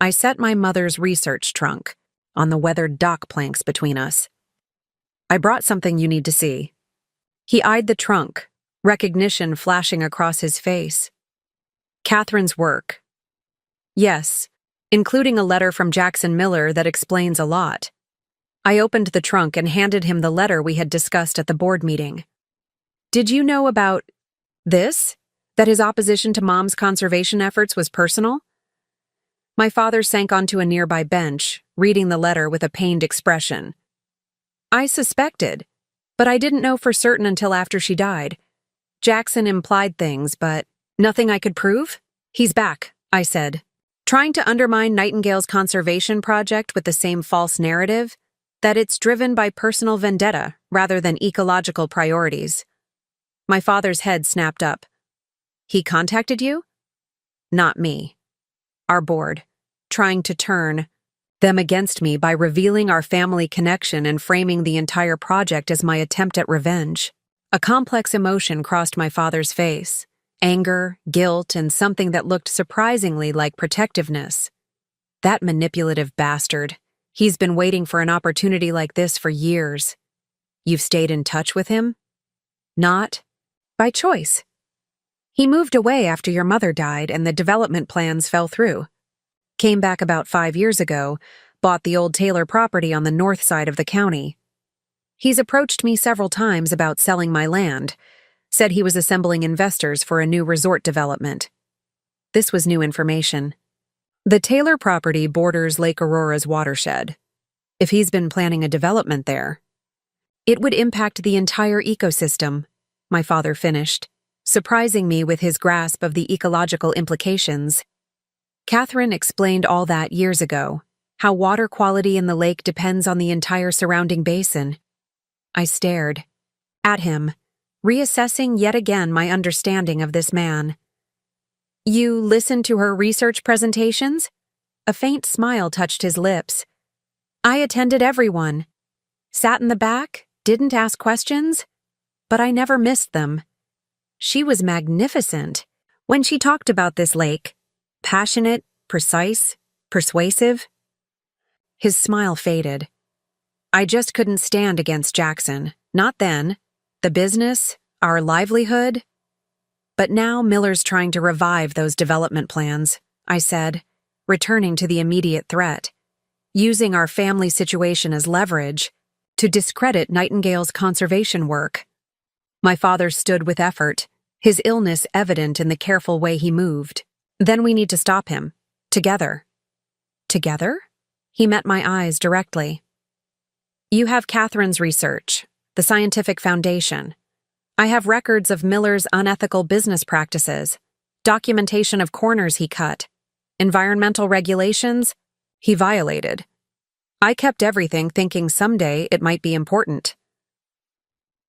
I set my mother's research trunk on the weathered dock planks between us. I brought something you need to see. He eyed the trunk, recognition flashing across his face. Catherine's work. Yes, including a letter from Jackson Miller that explains a lot. I opened the trunk and handed him the letter we had discussed at the board meeting. Did you know about this? That his opposition to Mom's conservation efforts was personal? My father sank onto a nearby bench, reading the letter with a pained expression. I suspected, but I didn't know for certain until after she died. Jackson implied things, but nothing I could prove? He's back, I said, trying to undermine Nightingale's conservation project with the same false narrative, that it's driven by personal vendetta rather than ecological priorities. My father's head snapped up. He contacted you? Not me. Our board, trying to turn them against me by revealing our family connection and framing the entire project as my attempt at revenge. A complex emotion crossed my father's face. Anger, guilt, and something that looked surprisingly like protectiveness. That manipulative bastard. He's been waiting for an opportunity like this for years. You've stayed in touch with him? Not by choice. He moved away after your mother died and the development plans fell through. Came back about 5 years ago, bought the old Taylor property on the north side of the county. He's approached me several times about selling my land, said he was assembling investors for a new resort development. This was new information. The Taylor property borders Lake Aurora's watershed. If he's been planning a development there, it would impact the entire ecosystem, my father finished, surprising me with his grasp of the ecological implications. Catherine explained all that years ago, how water quality in the lake depends on the entire surrounding basin. I stared at him, reassessing yet again my understanding of this man. You listened to her research presentations? A faint smile touched his lips. I attended everyone. Sat in the back, didn't ask questions, but I never missed them. She was magnificent when she talked about this lake. Passionate, precise, persuasive. His smile faded. I just couldn't stand against Jackson. Not then. The business, our livelihood. But now Miller's trying to revive those development plans, I said, returning to the immediate threat, using our family situation as leverage to discredit Nightingale's conservation work. My father stood with effort, his illness evident in the careful way he moved. Then we need to stop him. Together. Together? He met my eyes directly. You have Catherine's research, the scientific foundation. I have records of Miller's unethical business practices, documentation of corners he cut, environmental regulations he violated. I kept everything thinking someday it might be important.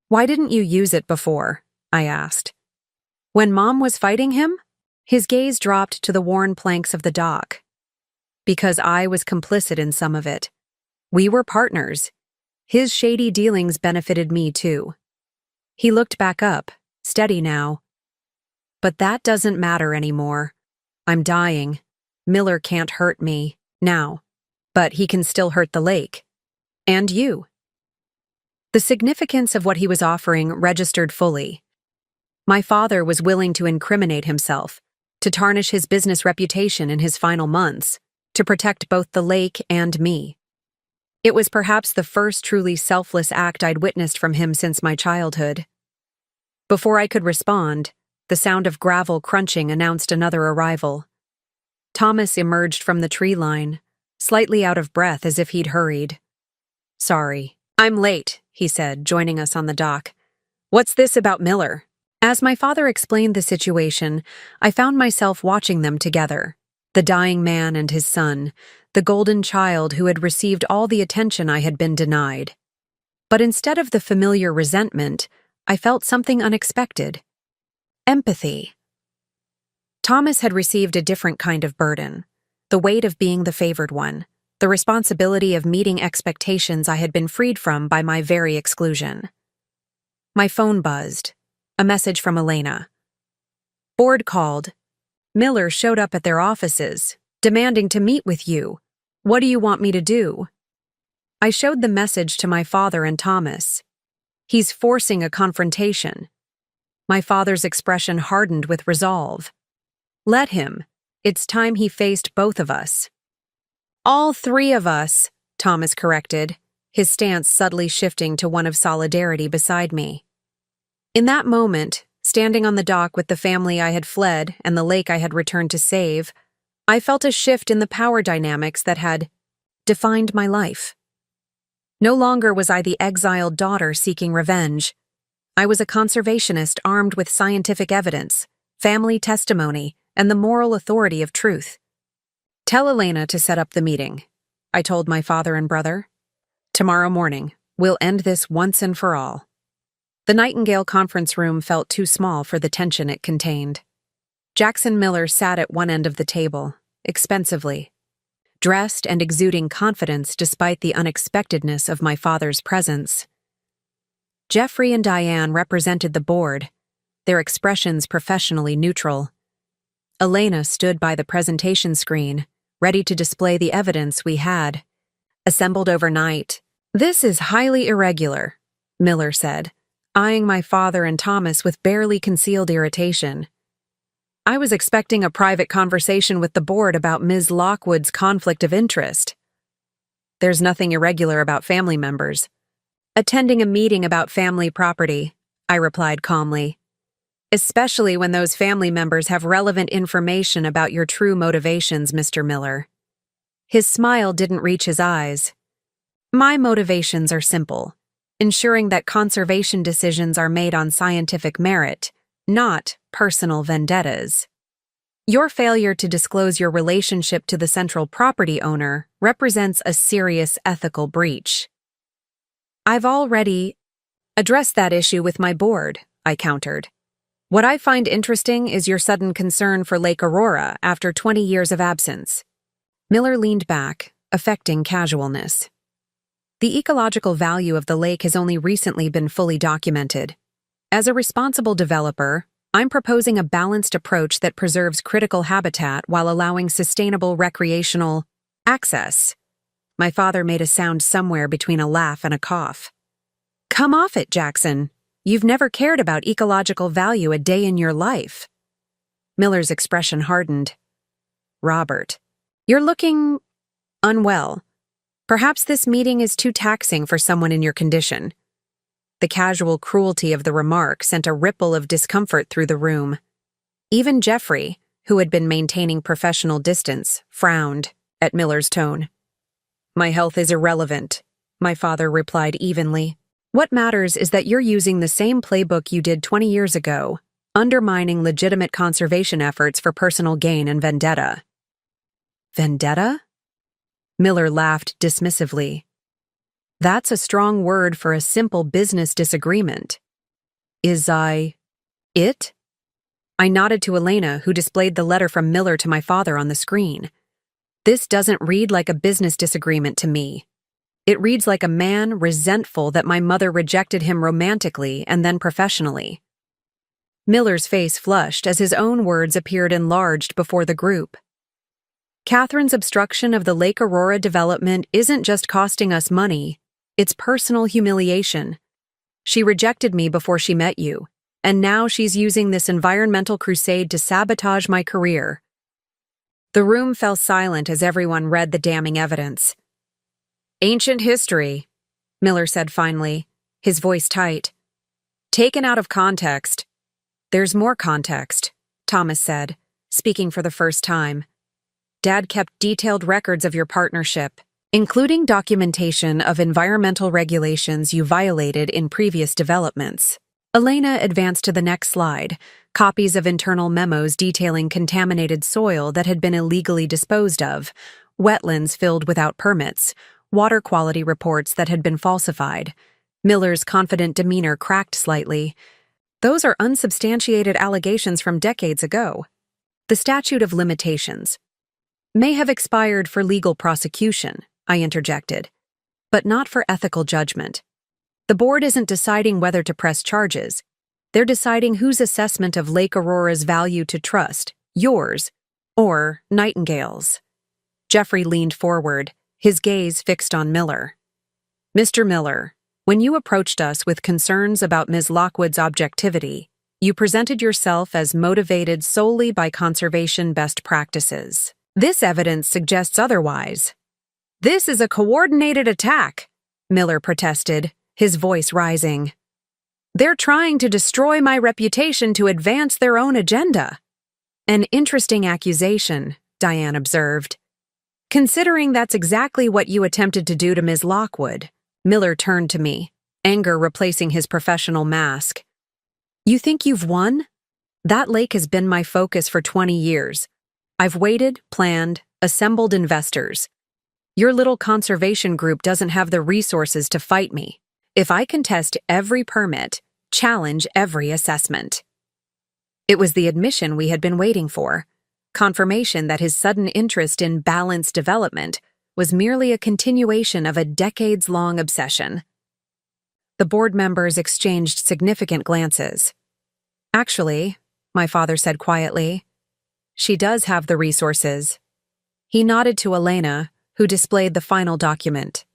Why didn't you use it before? I asked. When Mom was fighting him? His gaze dropped to the worn planks of the dock. Because I was complicit in some of it. We were partners. His shady dealings benefited me too. He looked back up, steady now. But that doesn't matter anymore. I'm dying. Miller can't hurt me, now. But he can still hurt the lake. And you. The significance of what he was offering registered fully. My father was willing to incriminate himself, to tarnish his business reputation in his final months, to protect both the lake and me. It was perhaps the first truly selfless act I'd witnessed from him since my childhood. Before I could respond, the sound of gravel crunching announced another arrival. Thomas emerged from the tree line, slightly out of breath as if he'd hurried. Sorry, I'm late, he said, joining us on the dock. What's this about Miller? As my father explained the situation, I found myself watching them together. The dying man and his son, the golden child who had received all the attention I had been denied. But instead of the familiar resentment, I felt something unexpected. Empathy. Thomas had received a different kind of burden, the weight of being the favored one, the responsibility of meeting expectations I had been freed from by my very exclusion. My phone buzzed. A message from Elena. Board called. Miller showed up at their offices, demanding to meet with you. What do you want me to do? I showed the message to my father and Thomas. He's forcing a confrontation. My father's expression hardened with resolve. Let him. It's time he faced both of us. All three of us, Thomas corrected, his stance subtly shifting to one of solidarity beside me. In that moment, standing on the dock with the family I had fled and the lake I had returned to save, I felt a shift in the power dynamics that had defined my life. No longer was I the exiled daughter seeking revenge. I was a conservationist armed with scientific evidence, family testimony, and the moral authority of truth. Tell Elena to set up the meeting, I told my father and brother. Tomorrow morning, we'll end this once and for all. The Nightingale conference room felt too small for the tension it contained. Jackson Miller sat at one end of the table, expensively, dressed and exuding confidence despite the unexpectedness of my father's presence. Jeffrey and Diane represented the board, their expressions professionally neutral. Elena stood by the presentation screen, ready to display the evidence we had. Assembled overnight. This is highly irregular, Miller said, eyeing my father and Thomas with barely concealed irritation. I was expecting a private conversation with the board about Ms. Lockwood's conflict of interest. There's nothing irregular about family members. Attending a meeting about family property, I replied calmly. Especially when those family members have relevant information about your true motivations, Mr. Miller. His smile didn't reach his eyes. My motivations are simple. Ensuring that conservation decisions are made on scientific merit, not personal vendettas. Your failure to disclose your relationship to the central property owner represents a serious ethical breach. I've already addressed that issue with my board, I countered. What I find interesting is your sudden concern for Lake Aurora after 20 years of absence. Miller leaned back, affecting casualness. The ecological value of the lake has only recently been fully documented. As a responsible developer, I'm proposing a balanced approach that preserves critical habitat while allowing sustainable recreational access. My father made a sound somewhere between a laugh and a cough. Come off it, Jackson. You've never cared about ecological value a day in your life. Miller's expression hardened. Robert, you're looking unwell. Perhaps this meeting is too taxing for someone in your condition. The casual cruelty of the remark sent a ripple of discomfort through the room. Even Jeffrey, who had been maintaining professional distance, frowned at Miller's tone. My health is irrelevant, my father replied evenly. What matters is that you're using the same playbook you did 20 years ago, undermining legitimate conservation efforts for personal gain and vendetta. Vendetta? Miller laughed dismissively. That's a strong word for a simple business disagreement. Is it? I nodded to Elena, who displayed the letter from Miller to my father on the screen. This doesn't read like a business disagreement to me. It reads like a man resentful that my mother rejected him romantically and then professionally. Miller's face flushed as his own words appeared enlarged before the group. Catherine's obstruction of the Lake Aurora development isn't just costing us money. It's personal humiliation. She rejected me before she met you, and now she's using this environmental crusade to sabotage my career. The room fell silent as everyone read the damning evidence. Ancient history, Miller said finally, his voice tight. Taken out of context. There's more context, Thomas said, speaking for the first time. Dad kept detailed records of your partnership, including documentation of environmental regulations you violated in previous developments. Elena advanced to the next slide, copies of internal memos detailing contaminated soil that had been illegally disposed of, wetlands filled without permits, water quality reports that had been falsified. Miller's confident demeanor cracked slightly. Those are unsubstantiated allegations from decades ago. The statute of limitations may have expired for legal prosecution, I interjected, but not for ethical judgment. The board isn't deciding whether to press charges. They're deciding whose assessment of Lake Aurora's value to trust, yours or Nightingale's. Jeffrey leaned forward, his gaze fixed on Miller. Mr. Miller, when you approached us with concerns about Ms. Lockwood's objectivity, you presented yourself as motivated solely by conservation best practices. This evidence suggests otherwise. This is a coordinated attack, Miller protested, his voice rising. They're trying to destroy my reputation to advance their own agenda. An interesting accusation, Diane observed. Considering that's exactly what you attempted to do to Ms. Lockwood, Miller turned to me, anger replacing his professional mask. You think you've won? That lake has been my focus for 20 years. I've waited, planned, assembled investors. Your little conservation group doesn't have the resources to fight me. If I contest every permit, challenge every assessment. It was the admission we had been waiting for, confirmation that his sudden interest in balanced development was merely a continuation of a decades-long obsession. The board members exchanged significant glances. Actually, my father said quietly, she does have the resources. He nodded to Elena, who displayed the final document,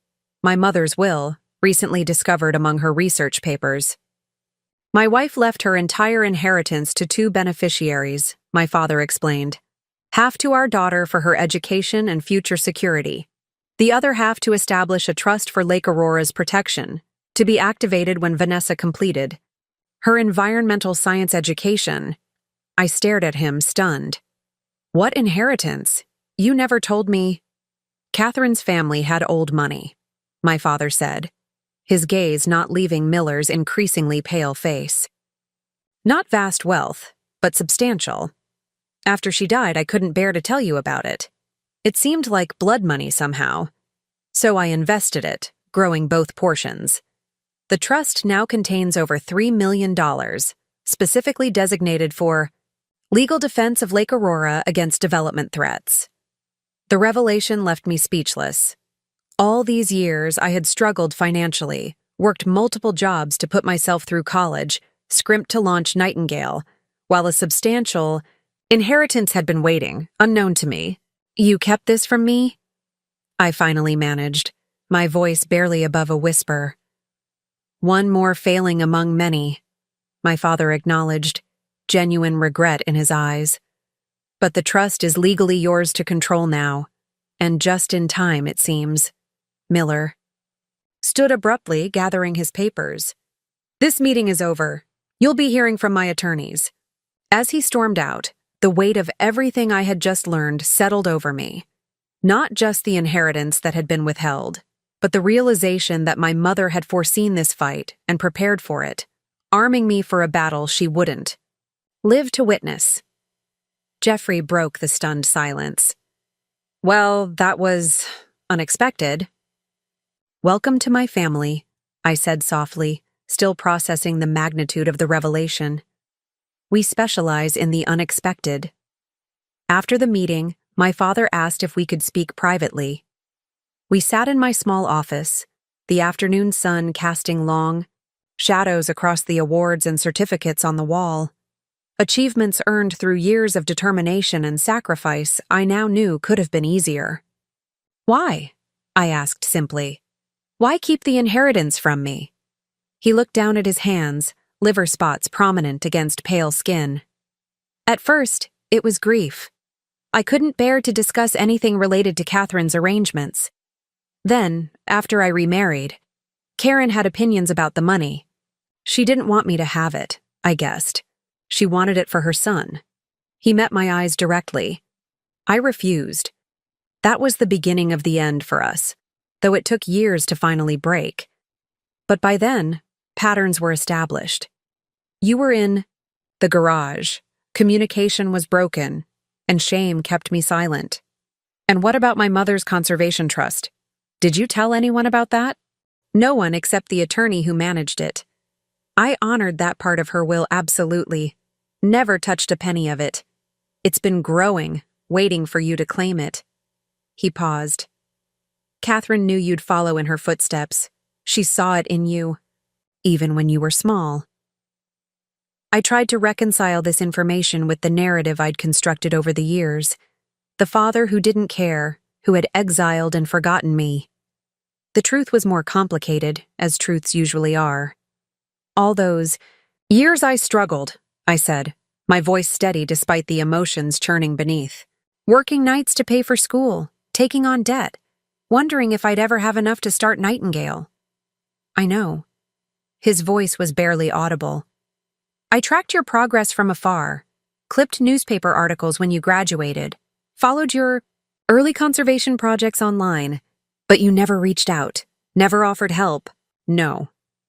my mother's will, recently discovered among her research papers. My wife left her entire inheritance to 2 beneficiaries, my father explained. Half to our daughter for her education and future security. The other half to establish a trust for Lake Aurora's protection, to be activated when Vanessa completed. Her environmental science education. I stared at him, stunned. What inheritance? You never told me. Catherine's family had old money, my father said, his gaze not leaving Miller's increasingly pale face. Not vast wealth, but substantial. After she died, I couldn't bear to tell you about it. It seemed like blood money somehow. So I invested it, growing both portions. The trust now contains over $3 million, specifically designated for legal defense of Lake Aurora against development threats. The revelation left me speechless. All these years, I had struggled financially, worked multiple jobs to put myself through college, scrimped to launch Nightingale, while a substantial inheritance had been waiting, unknown to me. You kept this from me? I finally managed, my voice barely above a whisper. One more failing among many, my father acknowledged, genuine regret in his eyes. But the trust is legally yours to control now, and just in time, it seems. Miller stood abruptly, gathering his papers. This meeting is over. You'll be hearing from my attorneys. As he stormed out, the weight of everything I had just learned settled over me. Not just the inheritance that had been withheld, but the realization that my mother had foreseen this fight and prepared for it, arming me for a battle she wouldn't live to witness. Jeffrey broke the stunned silence. Well, that was unexpected. Welcome to my family, I said softly, still processing the magnitude of the revelation. We specialize in the unexpected. After the meeting, my father asked if we could speak privately. We sat in my small office, the afternoon sun casting long shadows across the awards and certificates on the wall. Achievements earned through years of determination and sacrifice I now knew could have been easier. Why? I asked simply. Why keep the inheritance from me? He looked down at his hands, liver spots prominent against pale skin. At first, it was grief. I couldn't bear to discuss anything related to Catherine's arrangements. Then, after I remarried, Karen had opinions about the money. She didn't want me to have it, I guessed. She wanted it for her son. He met my eyes directly. I refused. That was the beginning of the end for us, though it took years to finally break. But by then, patterns were established. You were in the garage, communication was broken, and shame kept me silent. And what about my mother's conservation trust? Did you tell anyone about that? No one except the attorney who managed it. I honored that part of her will absolutely. Never touched a penny of it. It's been growing, waiting for you to claim it. He paused. Catherine knew you'd follow in her footsteps. She saw it in you, even when you were small. I tried to reconcile this information with the narrative I'd constructed over the years. The father who didn't care, who had exiled and forgotten me. The truth was more complicated, as truths usually are. All those years I struggled, I said, my voice steady despite the emotions churning beneath. Working nights to pay for school, taking on debt, wondering if I'd ever have enough to start Nightingale. I know. His voice was barely audible. I tracked your progress from afar, clipped newspaper articles when you graduated, followed your early conservation projects online, but you never reached out, never offered help. No.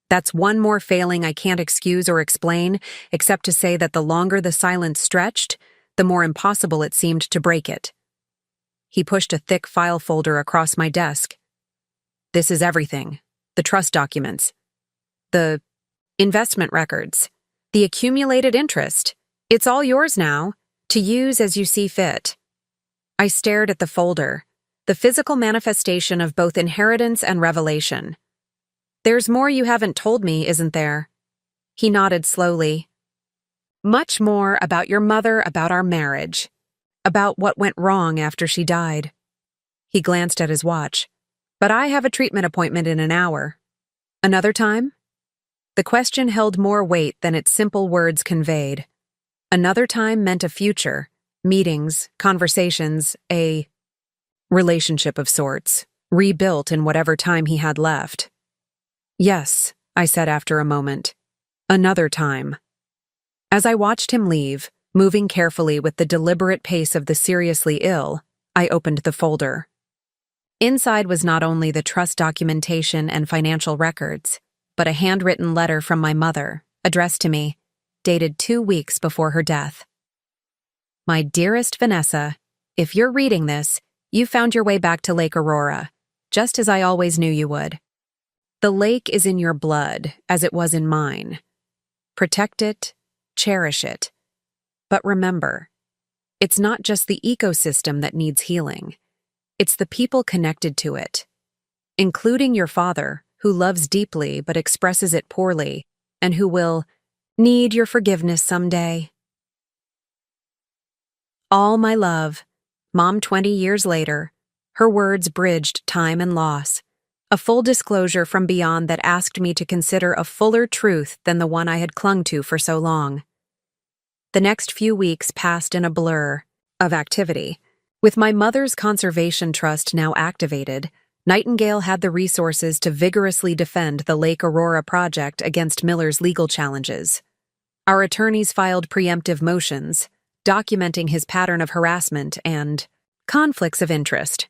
That's one more failing I can't excuse or explain, except to say that the longer the silence stretched, the more impossible it seemed to break it. He pushed a thick file folder across my desk. This is everything. The trust documents. The investment records. The accumulated interest. It's all yours now, to use as you see fit. I stared at the folder, the physical manifestation of both inheritance and revelation. There's more you haven't told me, isn't there? He nodded slowly. Much more about your mother, about our marriage, about what went wrong after she died. He glanced at his watch. But I have a treatment appointment in an hour. Another time? The question held more weight than its simple words conveyed. Another time meant a future, meetings, conversations, a relationship of sorts, rebuilt in whatever time he had left. Yes, I said after a moment. Another time. As I watched him leave, moving carefully with the deliberate pace of the seriously ill, I opened the folder. Inside was not only the trust documentation and financial records, but a handwritten letter from my mother, addressed to me, dated 2 weeks before her death. My dearest Vanessa, if you're reading this, you found your way back to Lake Aurora, just as I always knew you would. The lake is in your blood, as it was in mine. Protect it, cherish it. But remember, it's not just the ecosystem that needs healing. It's the people connected to it, including your father, who loves deeply but expresses it poorly, and who will need your forgiveness someday. All my love, Mom 20 years later. Her words bridged time and loss. A full disclosure from beyond that asked me to consider a fuller truth than the one I had clung to for so long. The next few weeks passed in a blur of activity. With my mother's conservation trust now activated, Nightingale had the resources to vigorously defend the Lake Aurora project against Miller's legal challenges. Our attorneys filed preemptive motions, documenting his pattern of harassment and conflicts of interest.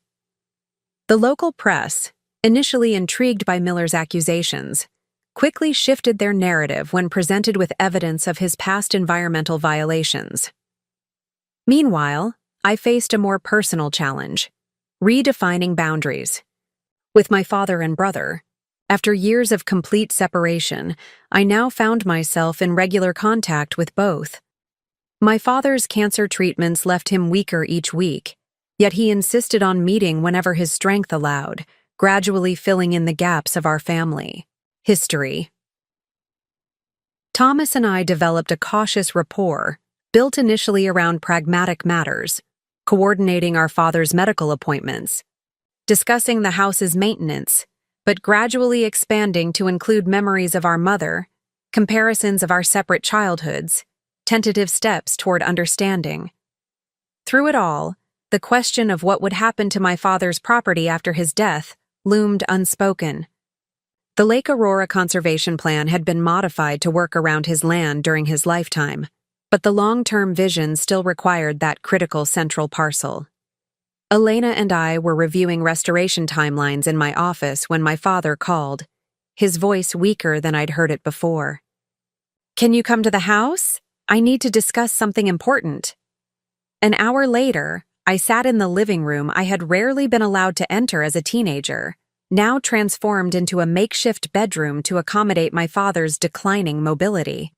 The local press, initially intrigued by Miller's accusations, quickly shifted their narrative when presented with evidence of his past environmental violations. Meanwhile, I faced a more personal challenge: redefining boundaries. With my father and brother, after years of complete separation, I now found myself in regular contact with both. My father's cancer treatments left him weaker each week, yet he insisted on meeting whenever his strength allowed, gradually filling in the gaps of our family history. Thomas and I developed a cautious rapport, built initially around pragmatic matters, coordinating our father's medical appointments, discussing the house's maintenance, but gradually expanding to include memories of our mother, comparisons of our separate childhoods, tentative steps toward understanding. Through it all, the question of what would happen to my father's property after his death loomed unspoken. The Lake Aurora Conservation Plan had been modified to work around his land during his lifetime, but the long-term vision still required that critical central parcel. Elena and I were reviewing restoration timelines in my office when my father called, his voice weaker than I'd heard it before. "Can you come to the house? I need to discuss something important." An hour later, I sat in the living room I had rarely been allowed to enter as a teenager, now transformed into a makeshift bedroom to accommodate my father's declining mobility.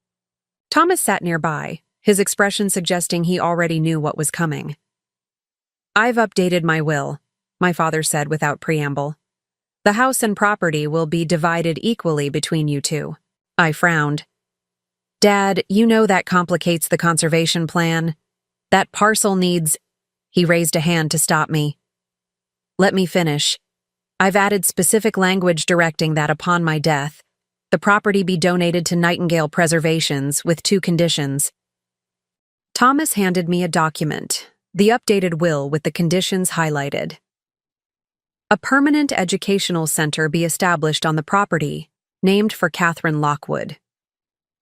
Thomas sat nearby, his expression suggesting he already knew what was coming. "I've updated my will," my father said without preamble. "The house and property will be divided equally between you two." I frowned. "Dad, you know that complicates the conservation plan. That parcel needs—" He raised a hand to stop me. "Let me finish. I've added specific language directing that upon my death, the property be donated to Nightingale Preservations with 2 conditions." Thomas handed me a document, the updated will with the conditions highlighted. A permanent educational center be established on the property, named for Catherine Lockwood.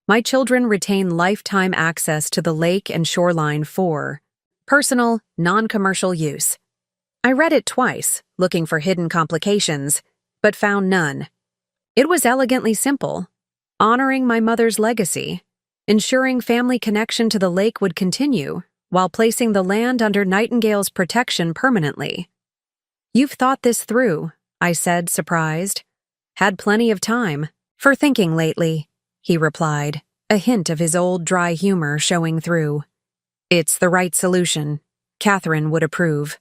My children retain lifetime access to the lake and shoreline for personal, non-commercial use. I read it twice, looking for hidden complications, but found none. It was elegantly simple, honoring my mother's legacy, ensuring family connection to the lake would continue, while placing the land under Nightingale's protection permanently. "You've thought this through," I said, surprised. "Had plenty of time for thinking lately," he replied, a hint of his old dry humor showing through. "It's the right solution. Catherine would approve."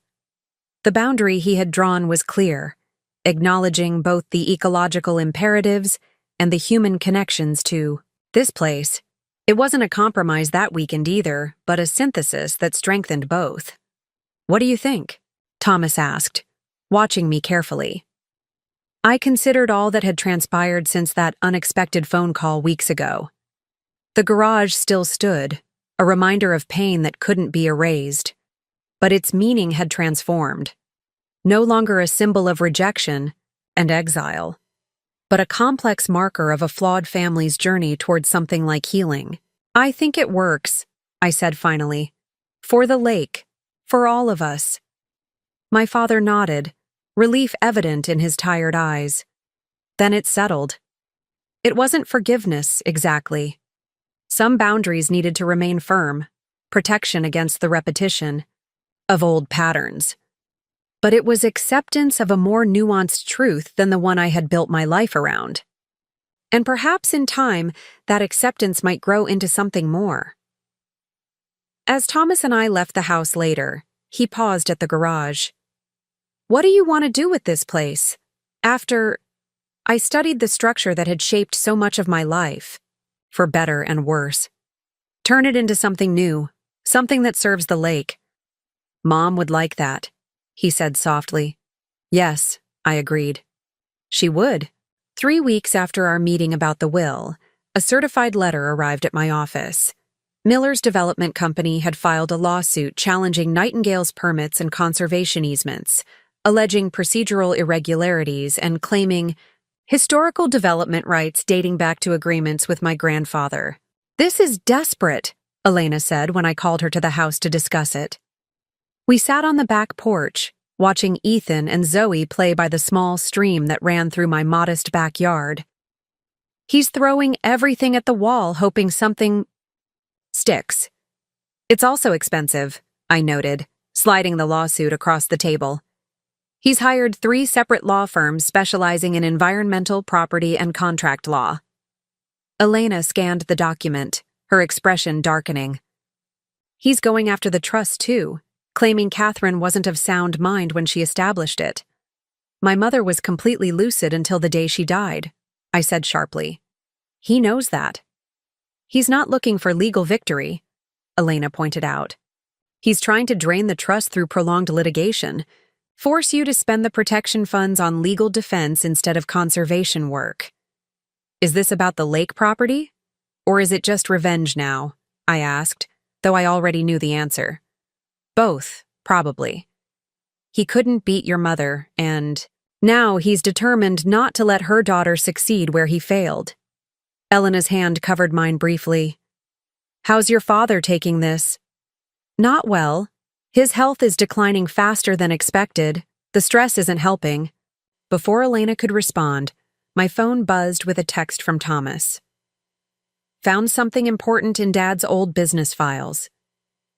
The boundary he had drawn was clear, acknowledging both the ecological imperatives and the human connections to this place. It wasn't a compromise that weakened either, but a synthesis that strengthened both. "What do you think?" Thomas asked, watching me carefully. I considered all that had transpired since that unexpected phone call weeks ago. The garage still stood, a reminder of pain that couldn't be erased. But its meaning had transformed. No longer a symbol of rejection and exile, but a complex marker of a flawed family's journey towards something like healing. "I think it works," I said finally. "For the lake, for all of us." My father nodded, relief evident in his tired eyes. Then it settled. It wasn't forgiveness, exactly. Some boundaries needed to remain firm, protection against the repetition of old patterns. But it was acceptance of a more nuanced truth than the one I had built my life around. And perhaps in time, that acceptance might grow into something more. As Thomas and I left the house later, he paused at the garage. "What do you want to do with this place?" I studied the structure that had shaped so much of my life, for better and worse. "Turn it into something new, something that serves the lake." "Mom would like that," he said softly. "Yes," I agreed. She would. 3 weeks after our meeting about the will, a certified letter arrived at my office. Miller's Development Company had filed a lawsuit challenging Nightingale's permits and conservation easements, alleging procedural irregularities and claiming historical development rights dating back to agreements with my grandfather. "This is desperate," Elena said when I called her to the house to discuss it. We sat on the back porch, watching Ethan and Zoe play by the small stream that ran through my modest backyard. "He's throwing everything at the wall, hoping something sticks." "It's also expensive," I noted, sliding the lawsuit across the table. "He's hired 3 separate law firms specializing in environmental, property, and contract law." Elena scanned the document, her expression darkening. "He's going after the trust, too, claiming Catherine wasn't of sound mind when she established it. My mother was completely lucid until the day she died," I said sharply. "He knows that." "He's not looking for legal victory," Elena pointed out. "He's trying to drain the trust through prolonged litigation, force you to spend the protection funds on legal defense instead of conservation work." "Is this about the lake property? Or is it just revenge now?" I asked, though I already knew the answer. "Both, probably. He couldn't beat your mother, and now he's determined not to let her daughter succeed where he failed." Elena's hand covered mine briefly. "How's your father taking this?" "Not well. His health is declining faster than expected. The stress isn't helping." Before Elena could respond, my phone buzzed with a text from Thomas. "Found something important in Dad's old business files.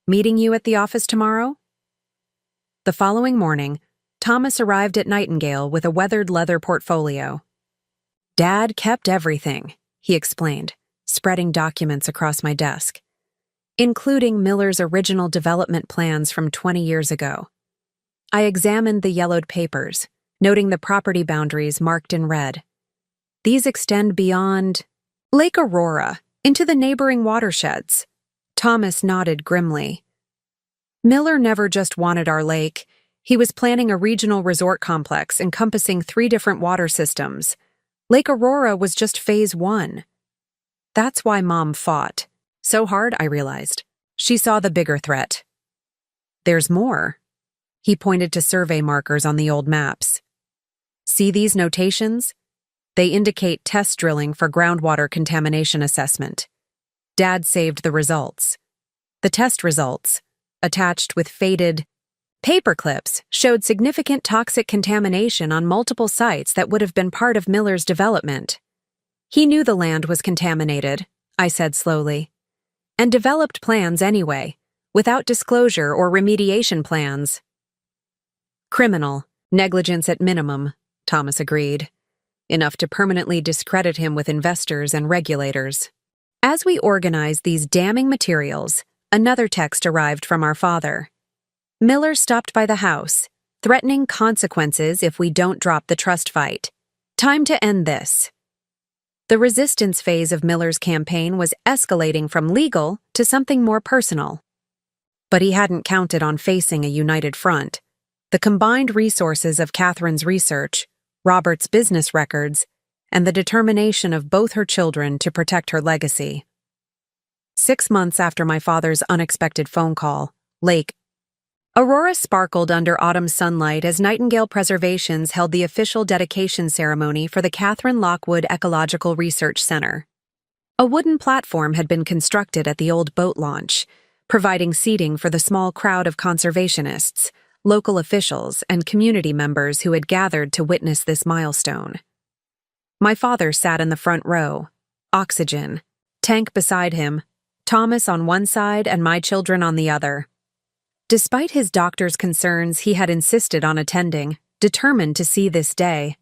Meeting you at the office tomorrow?" The following morning, Thomas arrived at Nightingale with a weathered leather portfolio. "Dad kept everything," he explained, spreading documents across my desk, including Miller's original development plans from 20 years ago. I examined the yellowed papers, noting the property boundaries marked in red. "These extend beyond Lake Aurora, into the neighboring watersheds." Thomas nodded grimly. "Miller never just wanted our lake. He was planning a regional resort complex encompassing 3 different water systems. Lake Aurora was just phase 1. That's why Mom fought so hard, I realized. She saw the bigger threat. There's more." He pointed to survey markers on the old maps. "See these notations? They indicate test drilling for groundwater contamination assessment. Dad saved the results. The test results, attached with faded paper clips, showed significant toxic contamination on multiple sites that would have been part of Miller's development. He knew the land was contaminated," I said slowly, "and developed plans anyway, without disclosure or remediation plans." "Criminal, negligence at minimum," Thomas agreed. "Enough to permanently discredit him with investors and regulators." As we organized these damning materials, another text arrived from our father. "Miller stopped by the house, threatening consequences if we don't drop the trust fight. Time to end this." The resistance phase of Miller's campaign was escalating from legal to something more personal. But he hadn't counted on facing a united front. The combined resources of Catherine's research, Robert's business records, and the determination of both her children to protect her legacy. 6 months after my father's unexpected phone call, Lake Aurora sparkled under autumn sunlight as Nightingale Preservations held the official dedication ceremony for the Catherine Lockwood Ecological Research Center. A wooden platform had been constructed at the old boat launch, providing seating for the small crowd of conservationists, local officials, and community members who had gathered to witness this milestone. My father sat in the front row, oxygen tank beside him, Thomas on one side and my children on the other. Despite his doctor's concerns, he had insisted on attending, determined to see this day.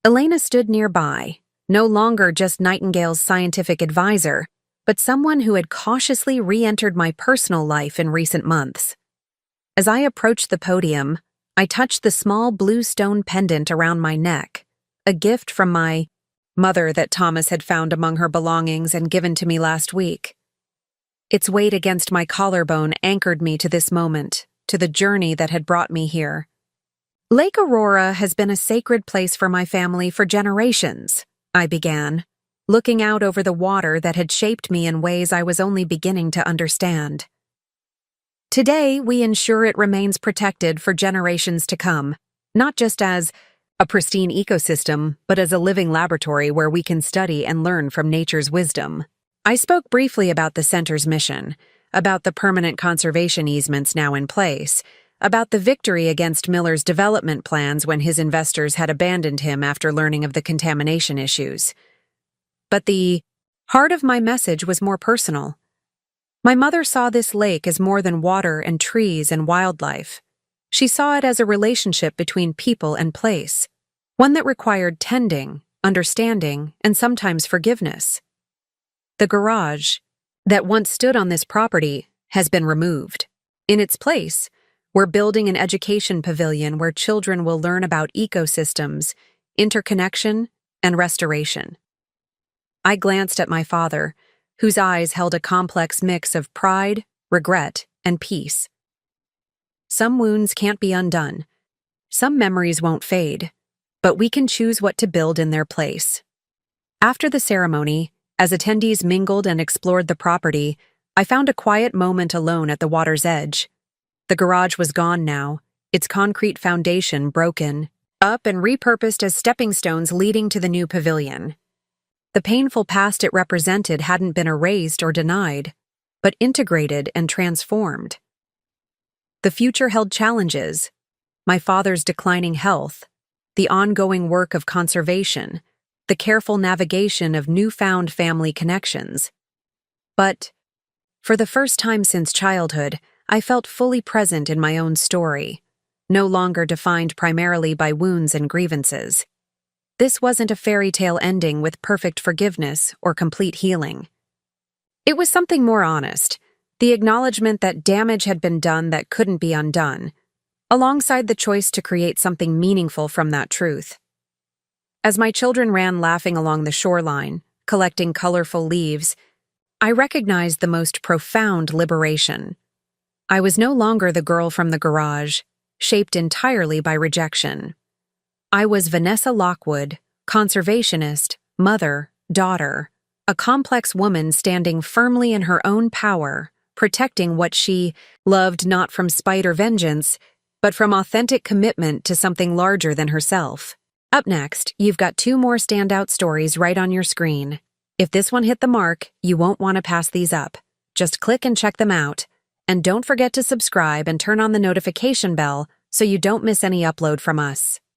Elena stood nearby, no longer just Nightingale's scientific advisor, but someone who had cautiously re-entered my personal life in recent months. As I approached the podium, I touched the small blue stone pendant around my neck, a gift from my mother that Thomas had found among her belongings and given to me last week. Its weight against my collarbone anchored me to this moment, to the journey that had brought me here. Lake Aurora has been a sacred place for my family for generations, I began, looking out over the water that had shaped me in ways I was only beginning to understand. Today, we ensure it remains protected for generations to come, not just as a pristine ecosystem, but as a living laboratory where we can study and learn from nature's wisdom. I spoke briefly about the center's mission, about the permanent conservation easements now in place, about the victory against Miller's development plans when his investors had abandoned him after learning of the contamination issues. But the heart of my message was more personal. My mother saw this lake as more than water and trees and wildlife. She saw it as a relationship between people and place, one that required tending, understanding, and sometimes forgiveness. The garage that once stood on this property has been removed. In its place, we're building an education pavilion where children will learn about ecosystems, interconnection, and restoration. I glanced at my father, whose eyes held a complex mix of pride, regret, and peace. Some wounds can't be undone. Some memories won't fade, but we can choose what to build in their place. After the ceremony, as attendees mingled and explored the property, I found a quiet moment alone at the water's edge. The garage was gone now, its concrete foundation broken, up and repurposed as stepping stones leading to the new pavilion. The painful past it represented hadn't been erased or denied, but integrated and transformed. The future held challenges: my father's declining health, the ongoing work of conservation, the careful navigation of newfound family connections. But, for the first time since childhood, I felt fully present in my own story, no longer defined primarily by wounds and grievances. This wasn't a fairy tale ending with perfect forgiveness or complete healing. It was something more honest, the acknowledgement that damage had been done that couldn't be undone, alongside the choice to create something meaningful from that truth. As my children ran laughing along the shoreline, collecting colorful leaves, I recognized the most profound liberation. I was no longer the girl from the garage, shaped entirely by rejection. I was Vanessa Lockwood, conservationist, mother, daughter, a complex woman standing firmly in her own power, protecting what she loved not from spite or vengeance, but from authentic commitment to something larger than herself. Up next, you've got 2 more standout stories right on your screen. If this one hit the mark, you won't want to pass these up. Just click and check them out. And don't forget to subscribe and turn on the notification bell so you don't miss any upload from us.